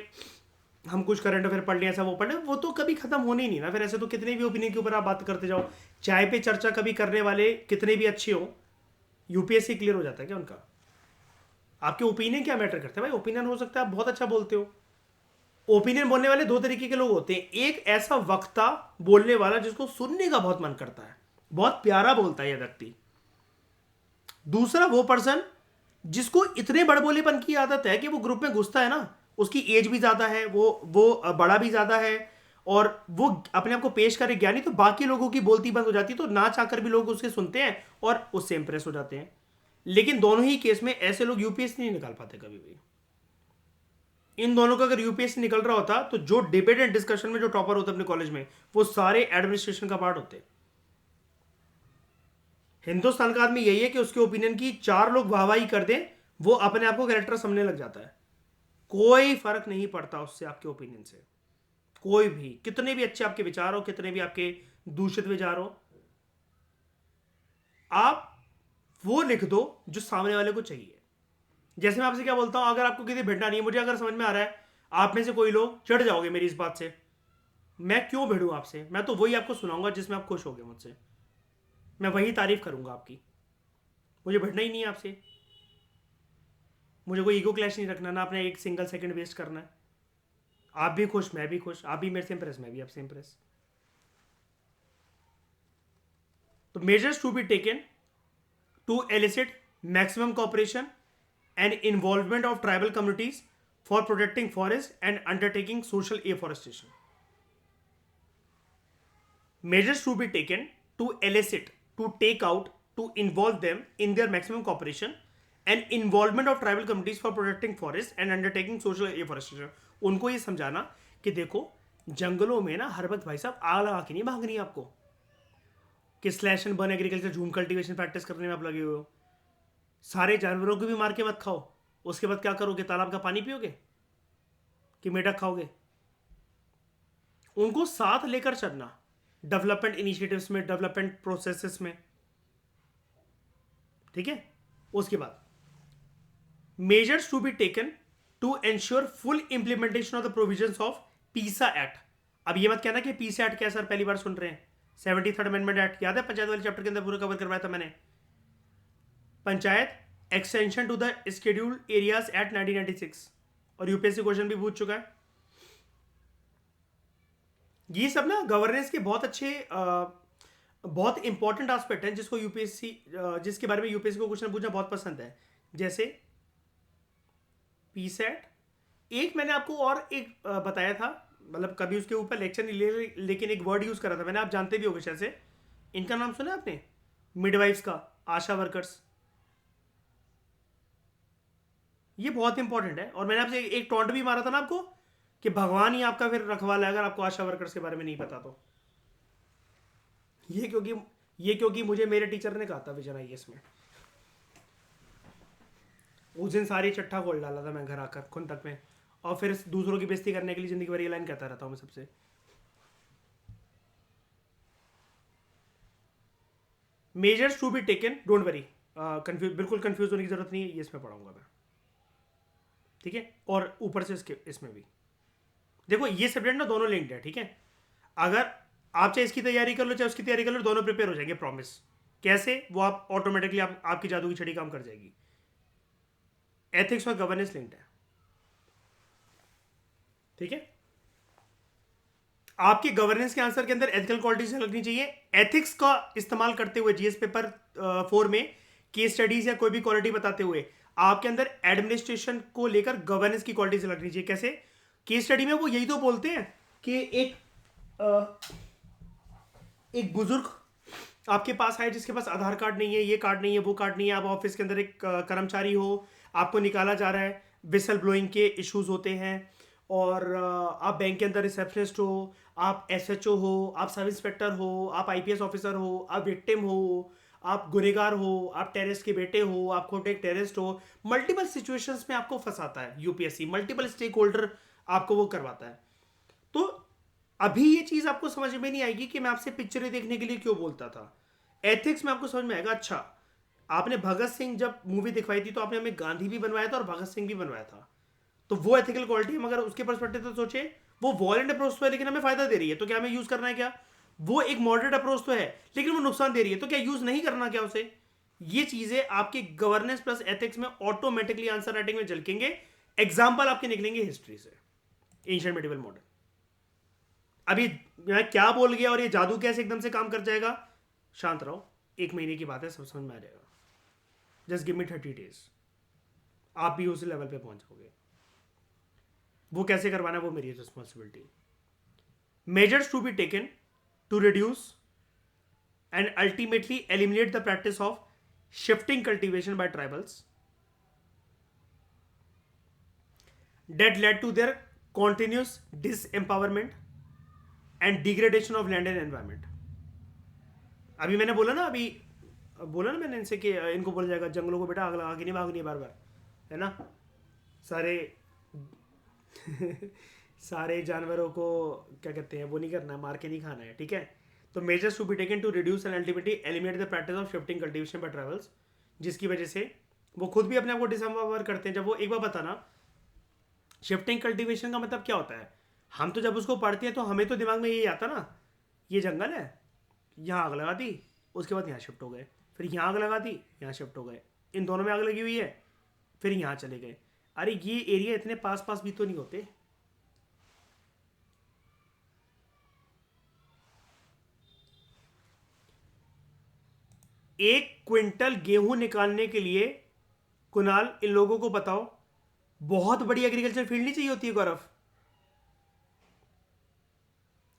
हम कुछ करंट अफेयर पढ़ लें, ऐसा वो पढ़ लें, वो तो कभी खत्म होने ही नहीं ना। फिर ऐसे तो कितने भी ओपिनियन के ऊपर आप बात करते जाओ, चाय पे चर्चा कभी करने वाले कितने भी अच्छे हो, UPSC क्लियर हो जाता है क्या उनका? आपके ओपिनियन क्या मैटर करते हैं भाई? ओपिनियन हो सकता है आप बहुत अच्छा बोलते हो। ओपिनियन बोलने वाले दो तरीके के लोग होते हैं, एक ऐसा वक्ता बोलने वाला जिसको सुनने का बहुत मन करता है, बहुत प्यारा बोलता है यह व्यक्ति। दूसरा वो पर्सन जिसको इतने बड़बोलेपन की आदत है कि वो ग्रुप में घुसता है ना, उसकी एज भी ज्यादा है, वो बड़ा भी ज्यादा है, और वो अपने आप को पेश करे ज्ञानी, तो बाकी लोगों की बोलती बंद हो जाती है, तो ना चाहकर भी लोग उसके सुनते हैं और उससे इंप्रेस हो जाते हैं। लेकिन दोनों ही केस में ऐसे लोग UPSC नहीं निकाल पाते कभी भी। इन दोनों का अगर UPSC निकल रहा होता तो जो डिबेट एंड डिस्कशन में जो टॉपर होते अपने कॉलेज में, वो सारे एडमिनिस्ट्रेशन का पार्ट होते। हिंदुस्तान का आदमी यही है कि उसके ओपिनियन की 4 लोग वाहवाही कर दें, वो अपने आप को कैरेक्टर समझने लग जाता है। कोई फर्क नहीं पड़ता उससे, आपके ओपिनियन से। कोई भी, कितने भी अच्छे आपके विचार हो, कितने भी आपके दूषित विचार हो, आप वो लिख दो जो सामने वाले को चाहिए। जैसे मैं आपसे क्या बोलता हूं, अगर आपको किसी भिड़ना नहीं है, मुझे अगर समझ में आ रहा है आप में से कोई लोग चिढ़ जाओगे मेरी इस बात से, मैं क्यों भिड़ूं आपसे? मैं तो वही आपको सुनाऊंगा जिसमें आप खुश होगे मुझसे, मैं वही तारीफ करूंगा आपकी। मुझे भिड़ना ही नहीं है आपसे, मुझे कोई ईगो क्लैश नहीं रखना, ना अपने एक सिंगल सेकंड वेस्ट करना है। आप भी खुश, मैं भी खुश, आप भी मेरे से इंप्रेस, मैं भी आपसे इंप्रेस। तो measures to be taken to elicit maximum cooperation and involvement of tribal communities for protecting forest and undertaking social afforestation. Measures to be taken to elicit, to take out, to involve them in their maximum cooperation and involvement of tribal communities for protecting forests and undertaking social afforestation. उनको ये समझाना कि देखो जंगलों में ना हर वक्त भाई साहब आग लगा के नहीं भागनी है आपको कि स्लैश एंड बर्न एग्रीकल्चर झूम कल्टीवेशन प्रैक्टिस करने में आप लगे हुए हो। सारे जानवरों को भी मार के मत खाओ, उसके बाद क्या करोगे, तालाब का पानी पियोगे कि मेढक खाओगे। उनको साथ लेकर चलना डेवलपमेंट इनिशिएटिव्स में, डेवलपमेंट प्रोसेसेस में, ठीक है। उसके बाद measures to be taken to ensure full implementation of the provisions of PESA act. अब ये मत कहना कि पीसा एक्ट क्या सर, पहली बार सुन रहे हैं। 73rd अमेंडमेंट एक्ट याद है, पंचायत वाले चैप्टर के अंदर पूरा कवर करवाया था मैंने। Panchayat extension to the scheduled areas act 1996, और यूपीएससी क्वेश्चन भी पूछ चुका है। ये सब ना गवर्नेंस के बहुत अच्छे बहुत इंपॉर्टेंट एस्पेक्ट हैं जिसको यूपीएससी जिसके बारे में यूपीएससी को क्वेश्चन पूछना बहुत पसंद है। जैसे पीसेट, एक मैंने आपको और एक बताया था, मतलब कभी उसके ऊपर लेक्चर नहीं ले, लेकिन एक वर्ड यूज करा था मैंने, आप जानते भी होंगे शायद से। इनका नाम सुना आपने, मिडवाइफ्स का, आशा वर्कर्स। ये बहुत इंपॉर्टेंट है। और मैंने आपसे एक टॉन्ट भी मारा था ना आपको कि भगवान ही आपका फिर रखवाला है अगर आपको आशा वर्कर्स के बारे में नहीं पता तो। ये क्योंकि मुझे मेरे टीचर ने कहा था विजन आईएएस में। उस दिन सारी चट्टा खोल डाला था मैं घर आकर खुद तक में, और फिर दूसरों की बेइज्जती करने के लिए जिंदगी भर ये लाइन कहता रहता हूँ मैं सबसे। Measures to be taken, don't worry, बिल्कुल कंफ्यूज होने की जरूरत नहीं है, ये इसमें पढ़ाऊंगा मैं, ठीक है। और ऊपर से इसमें भी देखो ये सब्जेक्ट ना दोनों लिंक्ड है, ठीक है। अगर आप चाहे इसकी तैयारी कर लो चाहे उसकी तैयारी कर लो, दोनों प्रिपेयर हो जाएंगे, प्रॉमिस। कैसे, वो आप ऑटोमेटिकली आपकी जादू की छड़ी काम कर जाएगी। एथिक्स और गवर्नेंस लिंक्ड है, ठीक है। आपके गवर्नेंस के आंसर के अंदर एथिकल क्वालिटीज लगनी चाहिए। एथिक्स का इस्तेमाल करते हुए जीएस पेपर 4 में केस स्टडीज या कोई भी क्वालिटी बताते हुए आपके अंदर एडमिनिस्ट्रेशन को लेकर गवर्नेंस की क्वालिटीज लगनी चाहिए। कैसे, केस स्टडी में वो यही तो बोलते हैं कि एक बुजुर्ग आपके पास है जिसके पास आधार कार्ड नहीं है, ये कार्ड नहीं है, वो कार्ड नहीं है, आप ऑफिस के अंदर एक कर्मचारी हो, आपको निकाला जा रहा है, विसल ब्लोइंग के इश्यूज होते हैं, और आप बैंक के अंदर रिसेप्शनिस्ट हो, आप एसएचओ हो, आप सब इंस्पेक्टर हो, आप आईपीएस ऑफिसर हो, आप विक्टिम हो, आप गुनेगार हो, आप टेररिस्ट के बेटे हो, आप खुद एक टेररिस्ट हो। मल्टीपल सिचुएशंस में आपको फंसाता है यूपीएससी, मल्टीपल स्टेक होल्डर आपको वो करवाता है। तो अभी ये चीज आपको समझ में नहीं आएगी कि मैं आपसे पिक्चरें देखने के लिए क्यों बोलता था। एथिक्स में आपको समझ में आएगा। अच्छा, आपने भगत सिंह जब मूवी दिखवाई थी तो आपने हमें गांधी भी बनवाया था और भगत सिंह भी बनवाया था, तो वो एथिकल क्वालिटी हम अगर उसके परस्पेक्टिव से सोचे, वो वॉलेंट अप्रोच तो है लेकिन हमें फायदा दे रही है, तो क्या हमें यूज करना है क्या? वो एक मॉडरेट अप्रोच तो है लेकिन वो नुकसान दे रही है, तो क्या यूज नहीं करना क्या उसे? ये चीजें आपके गवर्नेंस प्लस एथिक्स में ऑटोमेटिकली आंसर राइटिंग में झलकेंगे। एग्जाम्पल आपके निकलेंगे हिस्ट्री से, एंशिएंट मेडिवल मॉडर्न। अभी मैं क्या बोल गया और ये जादू कैसे एकदम से काम कर जाएगा, शांत रहो, 1 महीने की बात है, सब समझ में आ जाएगा। जस्ट गिव मी 30 days, आप भी उस लेवल पे पहुंच जाओगे। वो कैसे करवाना है वो मेरी responsibility. Measures to be taken to reduce and ultimately eliminate the practice of shifting cultivation by tribals that led to their continuous disempowerment and degradation of land and environment। अभी मैंने बोला ना, मैंने इनसे कि इनको बोला जाएगा जंगलों को बेटा आग लगा के नहीं भागनी है बार बार, है ना। सारे सारे जानवरों को क्या कहते हैं, वो नहीं करना है, मार के नहीं खाना है, ठीक है। तो measures to be taken to reduce and ultimately eliminate the practice of shifting cultivation by tribals, जिसकी वजह से वो खुद भी अपने आप को डिसएम्पावर करते हैं। जब वो एक बार बताना, शिफ्टिंग कल्टीवेशन का मतलब क्या होता है, हम तो जब उसको पढ़ते हैं तो हमें तो दिमाग में यही आता ना, ये जंगल है, यहाँ आग लगा दी, उसके बाद यहाँ शिफ्ट हो गए, फिर यहाँ आग लगा दी, यहाँ शिफ्ट हो गए, इन दोनों में आग लगी हुई है, फिर यहाँ चले गए। अरे ये एरिया इतने पास पास भी तो नहीं होते। एक क्विंटल गेहूं निकालने के लिए, कुणाल इन लोगों को बताओ, बहुत बड़ी एग्रीकल्चर फील्ड नहीं चाहिए होती है गौरव।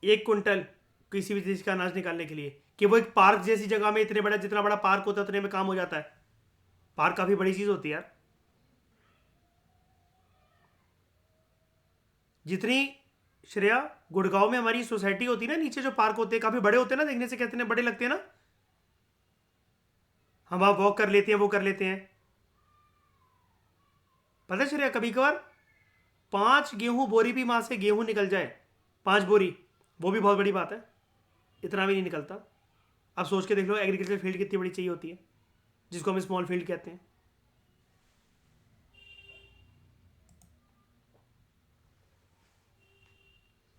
1 क्विंटल किसी भी चीज का अनाज निकालने के लिए, कि वो एक पार्क जैसी जगह में इतने बड़ा, जितना बड़ा पार्क होता है उतने में काम हो जाता है। पार्क काफी बड़ी चीज होती है यार। जितनी श्रेया गुड़गांव में हमारी सोसाइटी होती है ना, नीचे जो पार्क होते हैं काफी बड़े होते हैं ना, देखने से कहते हैं बड़े लगते हैं ना, हम वहां वॉक कर लेते हैं, वो कर लेते हैं। पता है श्रेया, कभी कभार 5 गेहूं बोरी भी वहां से गेहूं निकल जाए, 5 बोरी, वो भी बहुत बड़ी बात है। इतना भी नहीं निकलता। आप सोच के देख लो एग्रीकल्चर फील्ड कितनी बड़ी चाहिए होती है, जिसको हम स्मॉल फील्ड कहते हैं।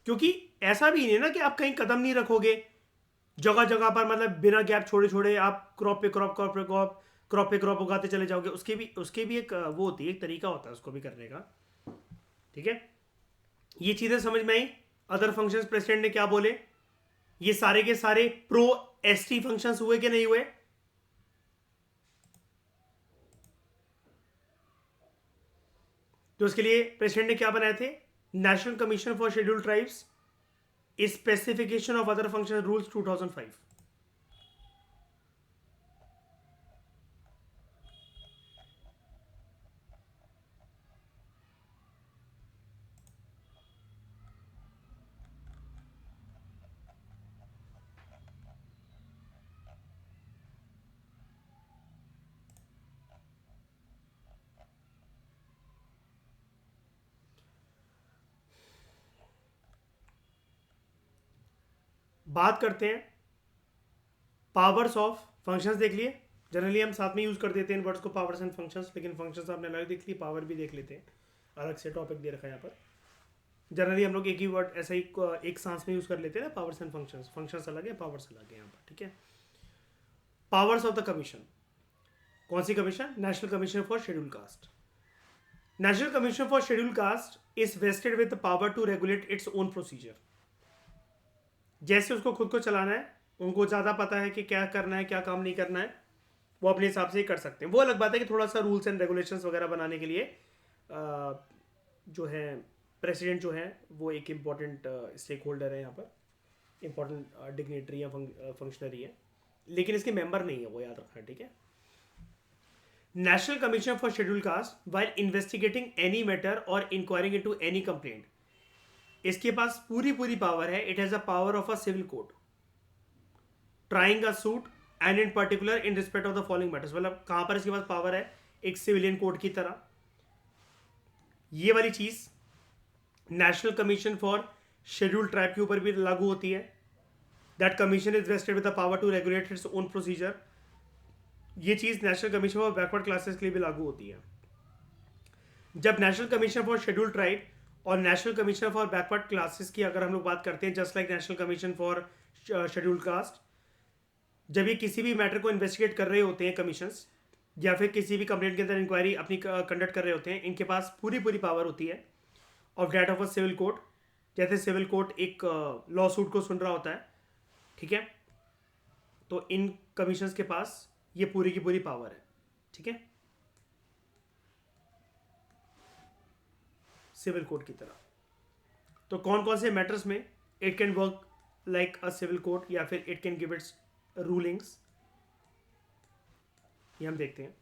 क्योंकि ऐसा भी नहीं है ना कि आप कहीं कदम नहीं रखोगे, जगह जगह पर मतलब बिना गैप छोड़े छोड़े आप क्रॉप पे क्रॉप, क्रॉप पे क्रॉप, क्रॉप पे क्रॉप उगाते चले जाओगे। उसके भी एक वो होती है, एक तरीका होता है उसको भी करने का। ठीक है, ये चीजें समझ में आई। अदर फंक्शंस प्रेसिडेंट ने क्या बोले, ये सारे के सारे प्रो एसटी फंक्शंस हुए कि नहीं हुए? तो उसके लिए प्रेसिडेंट ने क्या बनाए थे, national commission for scheduled tribes, specification of other function rules 2005। बात करते हैं पावर्स ऑफ फंक्शंस। देख लिए, जनरली हम साथ में यूज कर देते हैं इन वर्ड्स को, पावर्स एंड फंक्शंस, लेकिन फंक्शंस आपने अलग देख ली, पावर भी देख लेते हैं, अलग से टॉपिक दे रखा है यहाँ पर। जनरली हम लोग एक ही वर्ड ऐसा ही एक सांस में यूज कर लेते हैं ना, पावर्स एंड फंक्शंस। फंक्शंस अलग है, पावर्स अलग है यहाँ पर। ठीक है, पावर्स ऑफ द कमीशन। कौन सी commission? National commission for schedule caste. National commission for schedule caste is vested with the power to regulate its own procedure. जैसे उसको खुद को चलाना है, उनको ज़्यादा पता है कि क्या करना है, क्या काम नहीं करना है, वो अपने हिसाब से ही कर सकते हैं। वो अलग बात है कि थोड़ा सा रूल्स एंड रेगुलेशंस वगैरह बनाने के लिए जो है प्रेसिडेंट जो है वो एक इम्पॉर्टेंट स्टेक होल्डर है यहाँ पर, इम्पॉर्टेंट डिग्नेटरी या फंक्शनरी है, लेकिन इसके मेंबर नहीं है, वो याद रखना। ठीक है, national commission for schedule caste while investigating any matter और इंक्वायरिंग इनटू एनी कंप्लेंट, इसके पास पूरी पूरी पावर है। It has a power of a civil court, trying a suit and in particular in respect of the following matters. मतलब कहां पर इसके पास पावर है, एक सिविलियन कोर्ट की तरह। ये वाली चीज national commission for scheduled tribe के ऊपर भी लागू होती है। That commission is vested with the power to regulate its own procedure. ये चीज national commission for backward classes के लिए भी लागू होती है। जब national commission for scheduled tribe और national commission for backward classes की अगर हम लोग बात करते हैं, just like national commission for scheduled caste, जब ये किसी भी मैटर को इन्वेस्टिगेट कर रहे होते हैं कमीशंस, या फिर किसी भी कंप्लेंट के अंदर इंक्वायरी अपनी कंडक्ट कर रहे होते हैं, इनके पास पूरी पूरी पावर होती है of that of a civil court. जैसे सिविल कोर्ट एक लॉ सूट को सुन रहा होता है, ठीक है, तो इन कमीशंस के पास ये पूरी की पूरी पावर है। ठीक है, सिविल कोर्ट की तरह। तो कौन कौन से मैटर्स में it can work like a civil court, या फिर it can give its rulings, ये हम देखते हैं।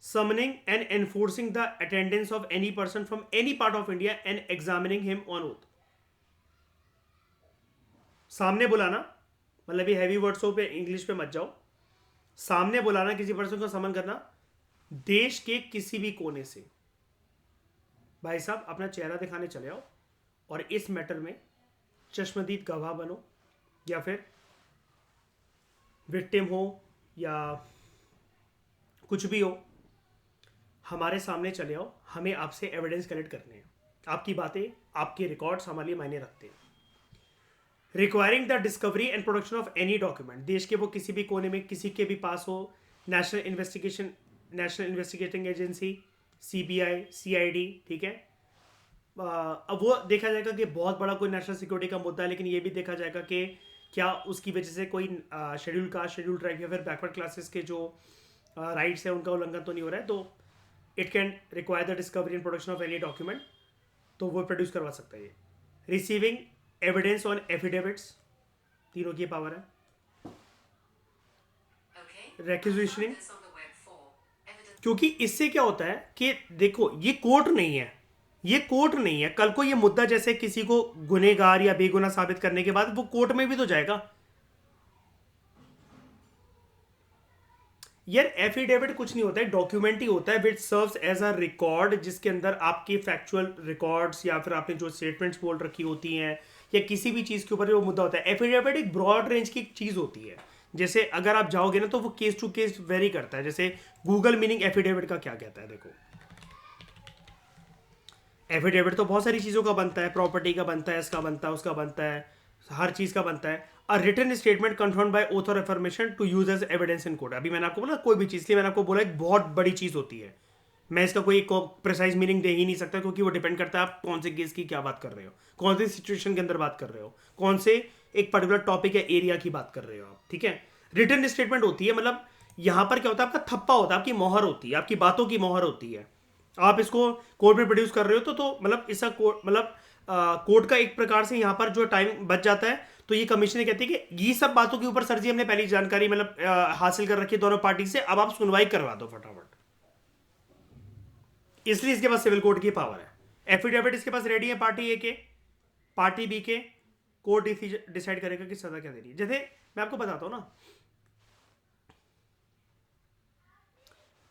Summoning and enforcing the attendance of any person from any part of India and examining him on oath. सामने बुलाना, मतलब ये हैवी वर्ड्सों पे इंग्लिश पे मत जाओ। सामने बुलाना, किसी पर्सन को समन करना देश के किसी भी कोने से। भाई साहब अपना चेहरा दिखाने चले आओ और इस मैटर में चश्मदीद गवाह बनो, या फिर विक्टिम हो या कुछ भी हो, हमारे सामने चले आओ। हमें आपसे एविडेंस कलेक्ट करने हैं, आपकी बातें, आपके रिकॉर्ड्स हमारे लिए मायने रखते हैं। Requiring the discovery and production of any document, देश के वो किसी भी कोने में किसी के भी पास हो। National investigating agency, CBI, CID, ठीक है। अब वो देखा जाएगा कि बहुत बड़ा कोई नेशनल सिक्योरिटी का मुद्दा है, लेकिन ये भी देखा जाएगा कि क्या उसकी वजह से कोई शेड्यूल कास्ट, शेड्यूल ट्राइब या फिर बैकवर्ड क्लासेस के जो राइट्स है उनका उल्लंघन तो नहीं हो रहा है। तो it can require the discovery and production of any document, तो वो प्रोड्यूस करवा सकता है ये। रिसीविंग एविडेंस ऑन एफिडेविट्स, तीनों की पावर है। रिक्विजिशनिंग, क्योंकि इससे क्या होता है कि देखो ये कोर्ट नहीं है, ये कोर्ट नहीं है। कल को ये मुद्दा जैसे किसी को गुनहगार या बेगुनाह साबित करने के बाद वो कोर्ट में भी तो जाएगा। यार एफिडेविट कुछ नहीं होता है, डॉक्यूमेंट ही होता है which serves as a record, जिसके अंदर आपकी फैक्चुअल रिकॉर्ड्स या फिर आपने जो स्टेटमेंट्स बोल रखी होती हैं या किसी भी चीज़ के ऊपर वो मुद्दा होता है। एफिडेविट एक ब्रॉड रेंज की चीज़ होती है। जैसे अगर आप जाओगे ना तो वो केस टू केस वेरी करता है। जैसे गूगल मीनिंग एफिडेविट का क्या कहता है, देखो एफिडेविट तो बहुत सारी चीज़ों का बनता है, प्रॉपर्टी का बनता है, इसका बनता है, उसका बनता है, हर चीज़ का बनता है। A written statement confirmed by oath और affirmation to use as evidence in court. अभी मैंने आपको बोला कोई भी चीज़, लिए मैंने आपको बोला एक बहुत बड़ी चीज़ होती है। मैं इसका कोई प्रिसाइज मीनिंग दे ही नहीं सकता, क्योंकि वो डिपेंड करता है आप कौन से केस की क्या बात कर रहे हो, कौन सी सिचुएशन के अंदर बात कर रहे हो, कौन से एक पर्टिकुलर टॉपिक या एरिया की बात कर रहे हो आप। ठीक है, रिटन स्टेटमेंट होती है, मतलब यहाँ पर क्या होता है, आपका थप्पा होता है, आपकी मोहर होती है, आपकी बातों की मोहर होती है। आप इसको कोर्ट में प्रोड्यूस कर रहे हो तो मतलब इसका कोर्ट मतलब कोर्ट का एक प्रकार से यहाँ पर जो टाइम बच जाता है। तो ये कमीशन कहती है कि ये सब बातों के ऊपर सर जी हमने पहली जानकारी मतलब हासिल कर रखी है दोनों पार्टी से, अब आप सुनवाई करवा दो फटाफट। इसलिए इसके पास सिविल कोर्ट की पावर है। एफिडेविट इसके पास रेडी है पार्टी ए के, पार्टी बी के, कोर्ट डिसाइड करेगा कि सजा क्या देनी है। जैसे मैं आपको बताता हूँ ना,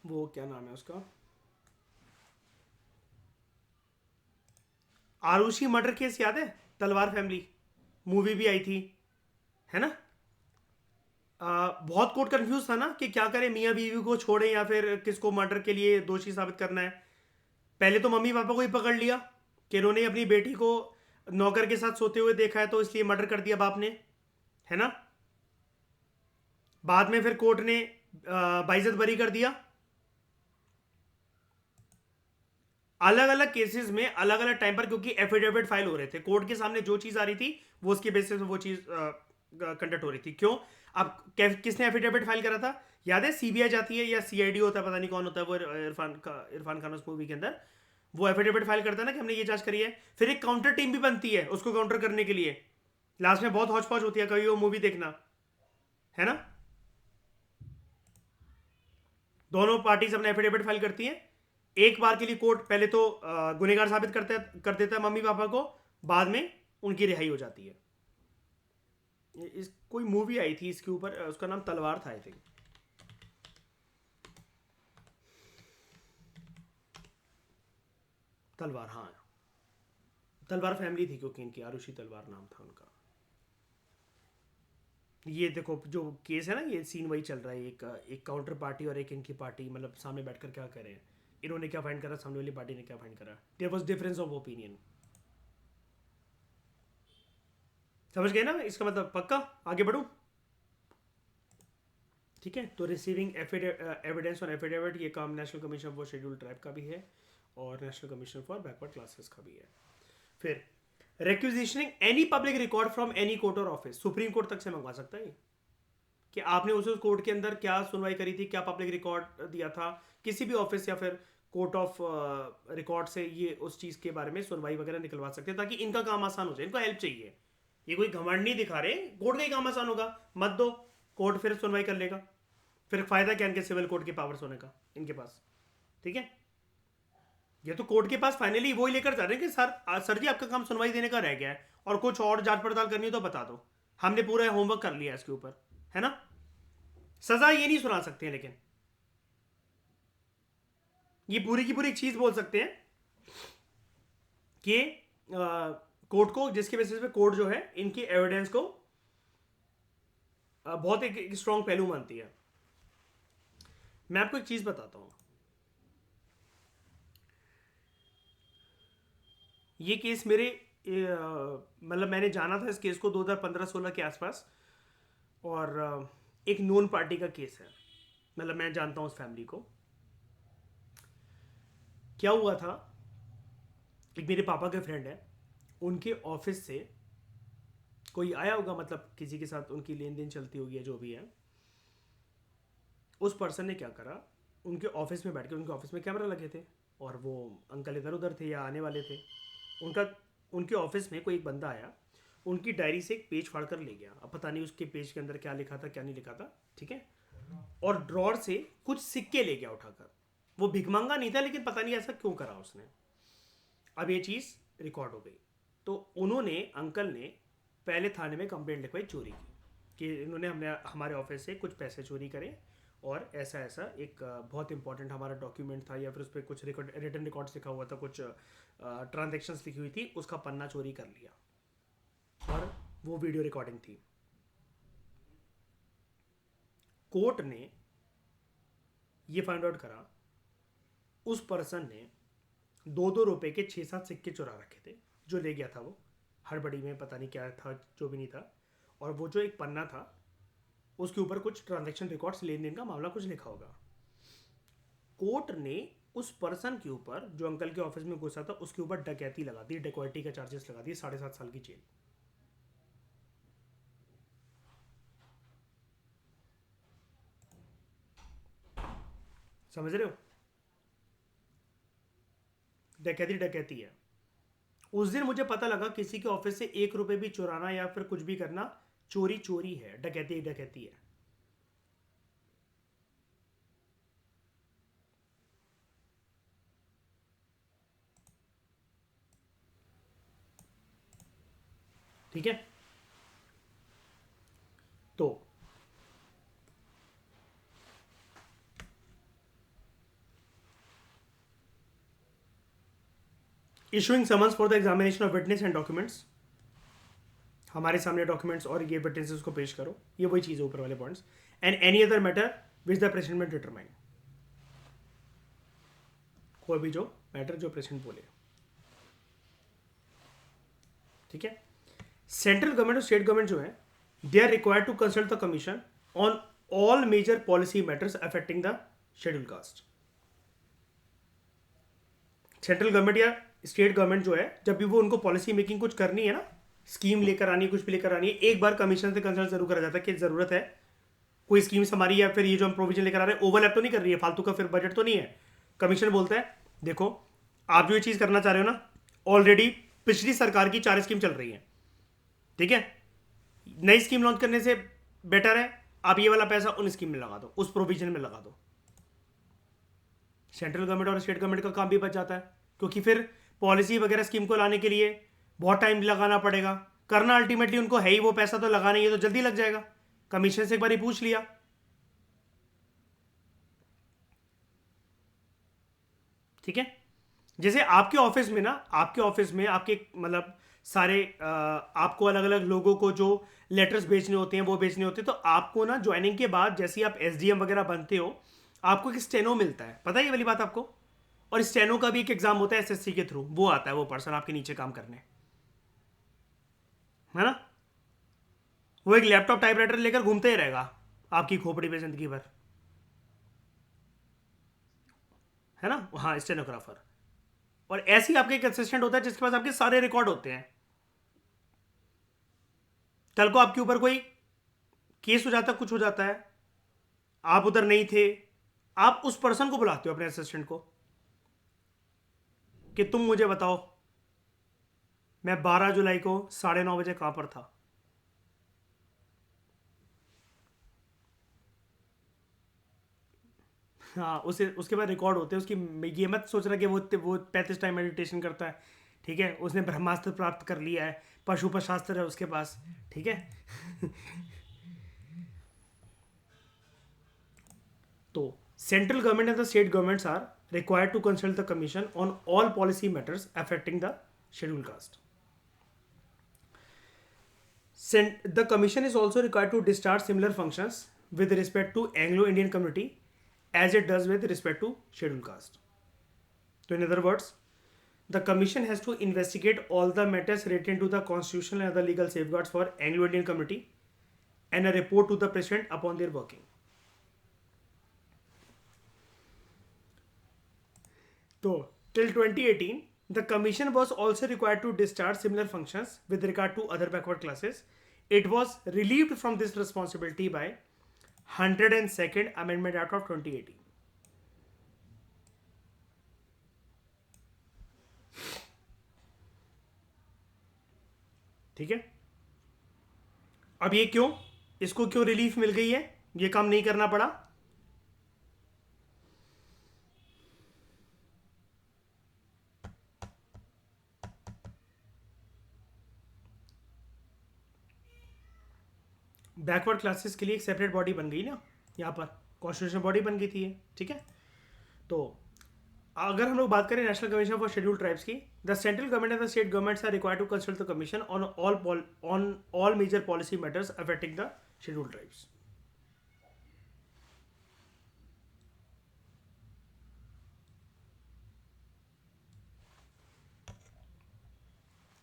वो क्या नाम है उसका, आरुषि मर्डर केस याद है, तलवार फैमिली मूवी भी आई थी, है ना। बहुत कोर्ट कंफ्यूज था ना कि क्या करें, मियाँ बीवी को छोड़े या फिर किसको मर्डर के लिए दोषी साबित करना है। पहले तो मम्मी पापा को ही पकड़ लिया कि इन्होंने अपनी बेटी को नौकर के साथ सोते हुए देखा है तो इसलिए मर्डर कर दिया बाप ने, है ना। बाद में फिर कोर्ट ने बाइज्जत बरी कर दिया। अलग अलग केसेस में अलग अलग टाइम पर, क्योंकि एफिडेविट फाइल हो रहे थे कोर्ट के सामने, जो चीज आ रही थी वो उसके बेसिस पे वो चीज कंडक्ट हो रही थी। क्यों, अब किसने एफिडेविट फाइल करा था, याद है, सीबीआई जाती है या सीआईडी होता है, पता नहीं कौन होता है वो, इरफान खान उस मूवी के अंदर वो एफिडेविट फाइल करता है ना कि हमने ये जांच करी है। फिर एक काउंटर टीम भी बनती है उसको काउंटर करने के लिए। लास्ट में बहुत हौच पौच होती है, कभी वो मूवी देखना, है ना। दोनों पार्टीज अपना एफिडेविट फाइल करती हैं। एक बार के लिए कोर्ट पहले तो गुनहगार साबित कर देता है मम्मी पापा को, बाद में उनकी रिहाई हो जाती है। इस कोई मूवी आई थी इसके ऊपर, उसका नाम तलवार था आई थिंक। तलवार, हाँ, तलवार फैमिली थी क्योंकि इनकी आरुषि तलवार नाम था उनका। ये देखो जो केस है ना, ये सीन वही चल रहा है, एक काउंटर पार्टी और एक इनकी पार्टी मतलब सामने बैठकर क्या कर रहे हैं, इन्होंने क्या फाइंड करा, सामने वाली पार्टी ने क्या फाइंड करा। There was difference of opinion. समझ गए ना इसका मतलब, पक्का आगे बढ़ूं। ठीक है, तो रिसीविंग एविडेंस ऑन एफिडेविट ये काम national commission for scheduled tribe का भी है और national commission for backward classes का भी है। फिर requisitioning any public record from any court और ऑफिस, सुप्रीम कोर्ट तक से मंगवा सकता है कि आपने उस कोर्ट के अंदर क्या सुनवाई करी थी, क्या पब्लिक रिकॉर्ड दिया था, किसी भी ऑफिस या फिर कोर्ट ऑफ रिकॉर्ड से ये उस चीज़ के बारे में सुनवाई वगैरह निकलवा सकते हैं, ताकि इनका काम आसान हो जाए। इनको हेल्प चाहिए, ये कोई घमंड नहीं दिखा रहे, कोर्ट का ही काम आसान होगा, मत दो, कोर्ट फिर सुनवाई कर लेगा। फिर फायदा क्या इनके सिविल कोर्ट के पावर्स होने का इनके पास। ठीक है, ये तो कोर्ट के पास फाइनली वो ही लेकर जा रहे हैं कि सर जी आपका काम सुनवाई देने का रह गया है और कुछ और जांच पड़ताल करनी हो तो बता दो, हमने पूरा होमवर्क कर लिया इसके ऊपर, है ना। सजा ये नहीं सुना सकते हैं, लेकिन ये पूरी की पूरी चीज बोल सकते हैं कि कोर्ट को, जिसके बेसिस पे कोर्ट जो है इनकी एविडेंस को बहुत एक स्ट्रॉन्ग पहलू मानती है। मैं आपको एक चीज बताता हूं, ये केस मेरे मतलब मैंने जाना था इस केस को 2015-16 के आसपास, और एक नोन पार्टी का केस है, मतलब मैं जानता हूँ उस फैमिली को। क्या हुआ था, एक मेरे पापा के फ्रेंड है, उनके ऑफिस से कोई आया होगा, मतलब किसी के साथ उनकी लेन देन चलती होगी या जो भी है। उस पर्सन ने क्या करा, उनके ऑफिस में बैठ के, उनके ऑफिस में कैमरा लगे थे और वो अंकल इधर उधर थे या आने वाले थे, उनका उनके ऑफिस में कोई एक बंदा आया, उनकी डायरी से एक पेज फाड़ कर ले गया। अब पता नहीं उसके पेज के अंदर क्या लिखा था क्या नहीं लिखा था, ठीक है। और ड्रॉर से कुछ सिक्के ले गया उठाकर। वो भिखमंगा नहीं था, लेकिन पता नहीं ऐसा क्यों करा उसने। अब ये चीज़ रिकॉर्ड हो गई, तो उन्होंने अंकल ने पहले थाने में कंप्लेंट लिखवाई चोरी की कि इन्होंने हमारे ऑफिस से कुछ पैसे चोरी करे और ऐसा ऐसा एक बहुत इंपॉर्टेंट हमारा डॉक्यूमेंट था या फिर उस पर कुछ रिटर्न रिकॉर्ड्स लिखा हुआ था, कुछ ट्रांजेक्शन्स लिखी हुई थी, उसका पन्ना चोरी कर लिया और वो वीडियो रिकॉर्डिंग थी। कोर्ट ने ये फाइंड आउट करा उस पर्सन ने 2-2 रुपए के 6-7 सिक्के चुरा रखे थे, जो ले गया था वो हड़बड़ी में, पता नहीं क्या था, जो भी नहीं था। और वो जो एक पन्ना था उसके ऊपर कुछ ट्रांजैक्शन रिकॉर्ड्स, लेन देन का मामला कुछ लिखा होगा। कोर्ट ने उस पर्सन के ऊपर जो अंकल के ऑफिस में घुसा था उसके ऊपर डकैती लगा दी, डकैती का चार्जेस लगा दिए, 7.5 साल की जेल। समझ रहे हो? डकैती डकैती है। उस दिन मुझे पता लगा किसी के ऑफिस से 1 रुपए भी चुराना या फिर कुछ भी करना चोरी चोरी है, डकैती डकैती है। ठीक है, तो issuing summons for the examination of witness and documents, हमारे सामने डॉक्यूमेंट्स और ये विटनेसेस को पेश करो, ये वही चीज़ है ऊपर वाले points. And any other matter which the president may determine, कोई भी जो मैटर जो प्रेसिडेंट बोले। ठीक है, सेंट्रल गवर्नमेंट और स्टेट गवर्नमेंट जो है they are required to consult the commission on all major policy matters affecting the schedule caste. Central government या स्टेट गवर्नमेंट जो है, जब भी वो उनको पॉलिसी मेकिंग कुछ करनी है ना, स्कीम लेकर आनी है, कुछ भी लेकर आनी है, एक बार कमीशन से कंसल्ट जरूर करा जाता है कि जरूरत है कोई स्कीम्स हमारी, या फिर ये जो हम प्रोविजन लेकर आ रहे हैं ओवरलैप तो नहीं कर रही है, फालतू का फिर बजट तो नहीं है। कमीशन बोलता है देखो आप जो ये चीज़ करना चाह रहे हो ना, ऑलरेडी पिछली सरकार की 4 स्कीम चल रही है, ठीक है, नई स्कीम लॉन्च करने से बेटर है आप ये वाला पैसा उन स्कीम में लगा दो, उस प्रोविजन में लगा दो। सेंट्रल गवर्नमेंट और स्टेट गवर्नमेंट का काम भी बच जाता है, क्योंकि फिर पॉलिसी वगैरह स्कीम को लाने के लिए बहुत टाइम लगाना पड़ेगा। करना अल्टीमेटली उनको है ही, वो पैसा तो लगाना ही है, तो जल्दी लग जाएगा। कमीशन से एक बार ही पूछ लिया। ठीक है, जैसे आपके ऑफिस में ना, आपके ऑफिस में आपके मतलब सारे आपको अलग अलग लोगों को जो लेटर्स भेजने होते हैं वो भेजने होते हैं, तो आपको ना ज्वाइनिंग के बाद जैसे ही आप एसडीएम वगैरह बनते हो आपको एक स्टेनो मिलता है, पता है ये वाली बात आपको। और स्टेनो का भी एक एग्जाम होता है एसएससी के थ्रू, वो आता है वो पर्सन आपके नीचे काम करने, है ना। वो एक लैपटॉप टाइपराइटर लेकर घूमते ही रहेगा आपकी खोपड़ी पे जिंदगी भर, है ना। हाँ, स्टेनोग्राफर। और ऐसे ही आपका एक असिस्टेंट होता है जिसके पास आपके सारे रिकॉर्ड होते हैं। कल को आपके ऊपर कोई केस हो जाता है, कुछ हो जाता है, आप उधर नहीं थे, आप उस पर्सन को बुलाते हो अपने असिस्टेंट को कि तुम मुझे बताओ मैं 12 जुलाई को 9:30 बजे कहां पर था। हाँ, उसे उसके बाद रिकॉर्ड होते हैं उसकी। ये मत सोच रहा कि वो 35 टाइम मेडिटेशन करता है, ठीक है, उसने ब्रह्मास्त्र प्राप्त कर लिया है, पशुपत शास्त्र है उसके पास, ठीक है। तो central government and the state governments are required to consult the commission on all policy matters affecting the scheduled caste. The commission is also required to discharge similar functions with respect to Anglo-Indian community as it does with respect to scheduled caste. So in other words, the commission has to investigate all the matters relating to the constitutional and other legal safeguards for Anglo-Indian community and a report to the president upon their working. So, till 2018, the commission was also required to discharge similar functions with regard to other backward classes. It was relieved from this responsibility by 102nd Amendment Act of 2018. ठीक है, अब ये क्यों, इसको क्यों relief मिल गई है, ये काम नहीं करना पड़ा। बैकवर्ड क्लासेस के लिए एक सेपरेट बॉडी बन गई ना, यहाँ पर कॉन्स्टिट्यूशनल बॉडी बन गई थी ये, ठीक है। तो अगर हम लोग बात करें national commission for scheduled tribes की, the central government and the state governments are required to consult the commission on all major policy matters affecting the scheduled tribes.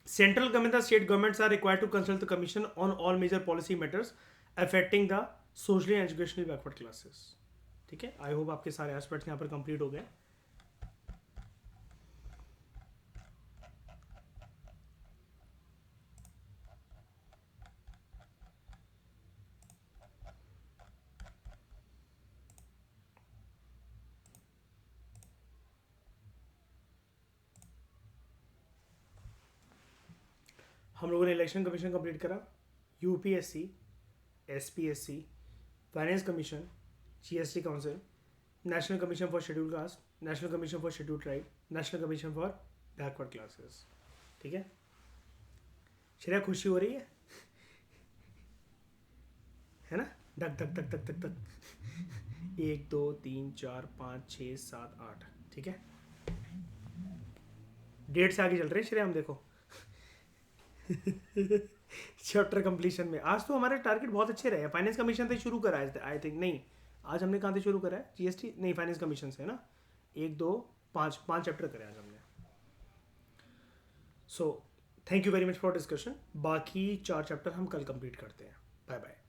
Central government and state governments are required to consult the commission on all major policy matters affecting the socially and educationally backward classes। ठीक है, I hope आपके सारे aspects यहाँ पर complete हो गए। हम लोगों ने इलेक्शन कमीशन कंप्लीट करा, UPSC, SPSC, finance commission, GST council, national commission for schedule caste, national commission for schedule tribe, national commission for backward classes. ठीक है, श्रेया खुशी हो रही है ना? धक धक धक धक धक धक 1 2 3 4 5 6 7 8। ठीक है, डेट से आगे चल रहे हैं श्रेया हम, देखो चैप्टर कंप्लीशन में। आज तो हमारे टारगेट बहुत अच्छे रहे हैं। फाइनेंस कमीशन से शुरू करा है आई थिंक, नहीं आज हमने कहाँ से शुरू करा है? जीएसटी नहीं, फाइनेंस कमीशन से है ना। 1 2 5 5 चैप्टर करे आज हमने। So thank you very much for discussion. बाकी 4 चैप्टर हम कल कंप्लीट करते हैं। Bye bye.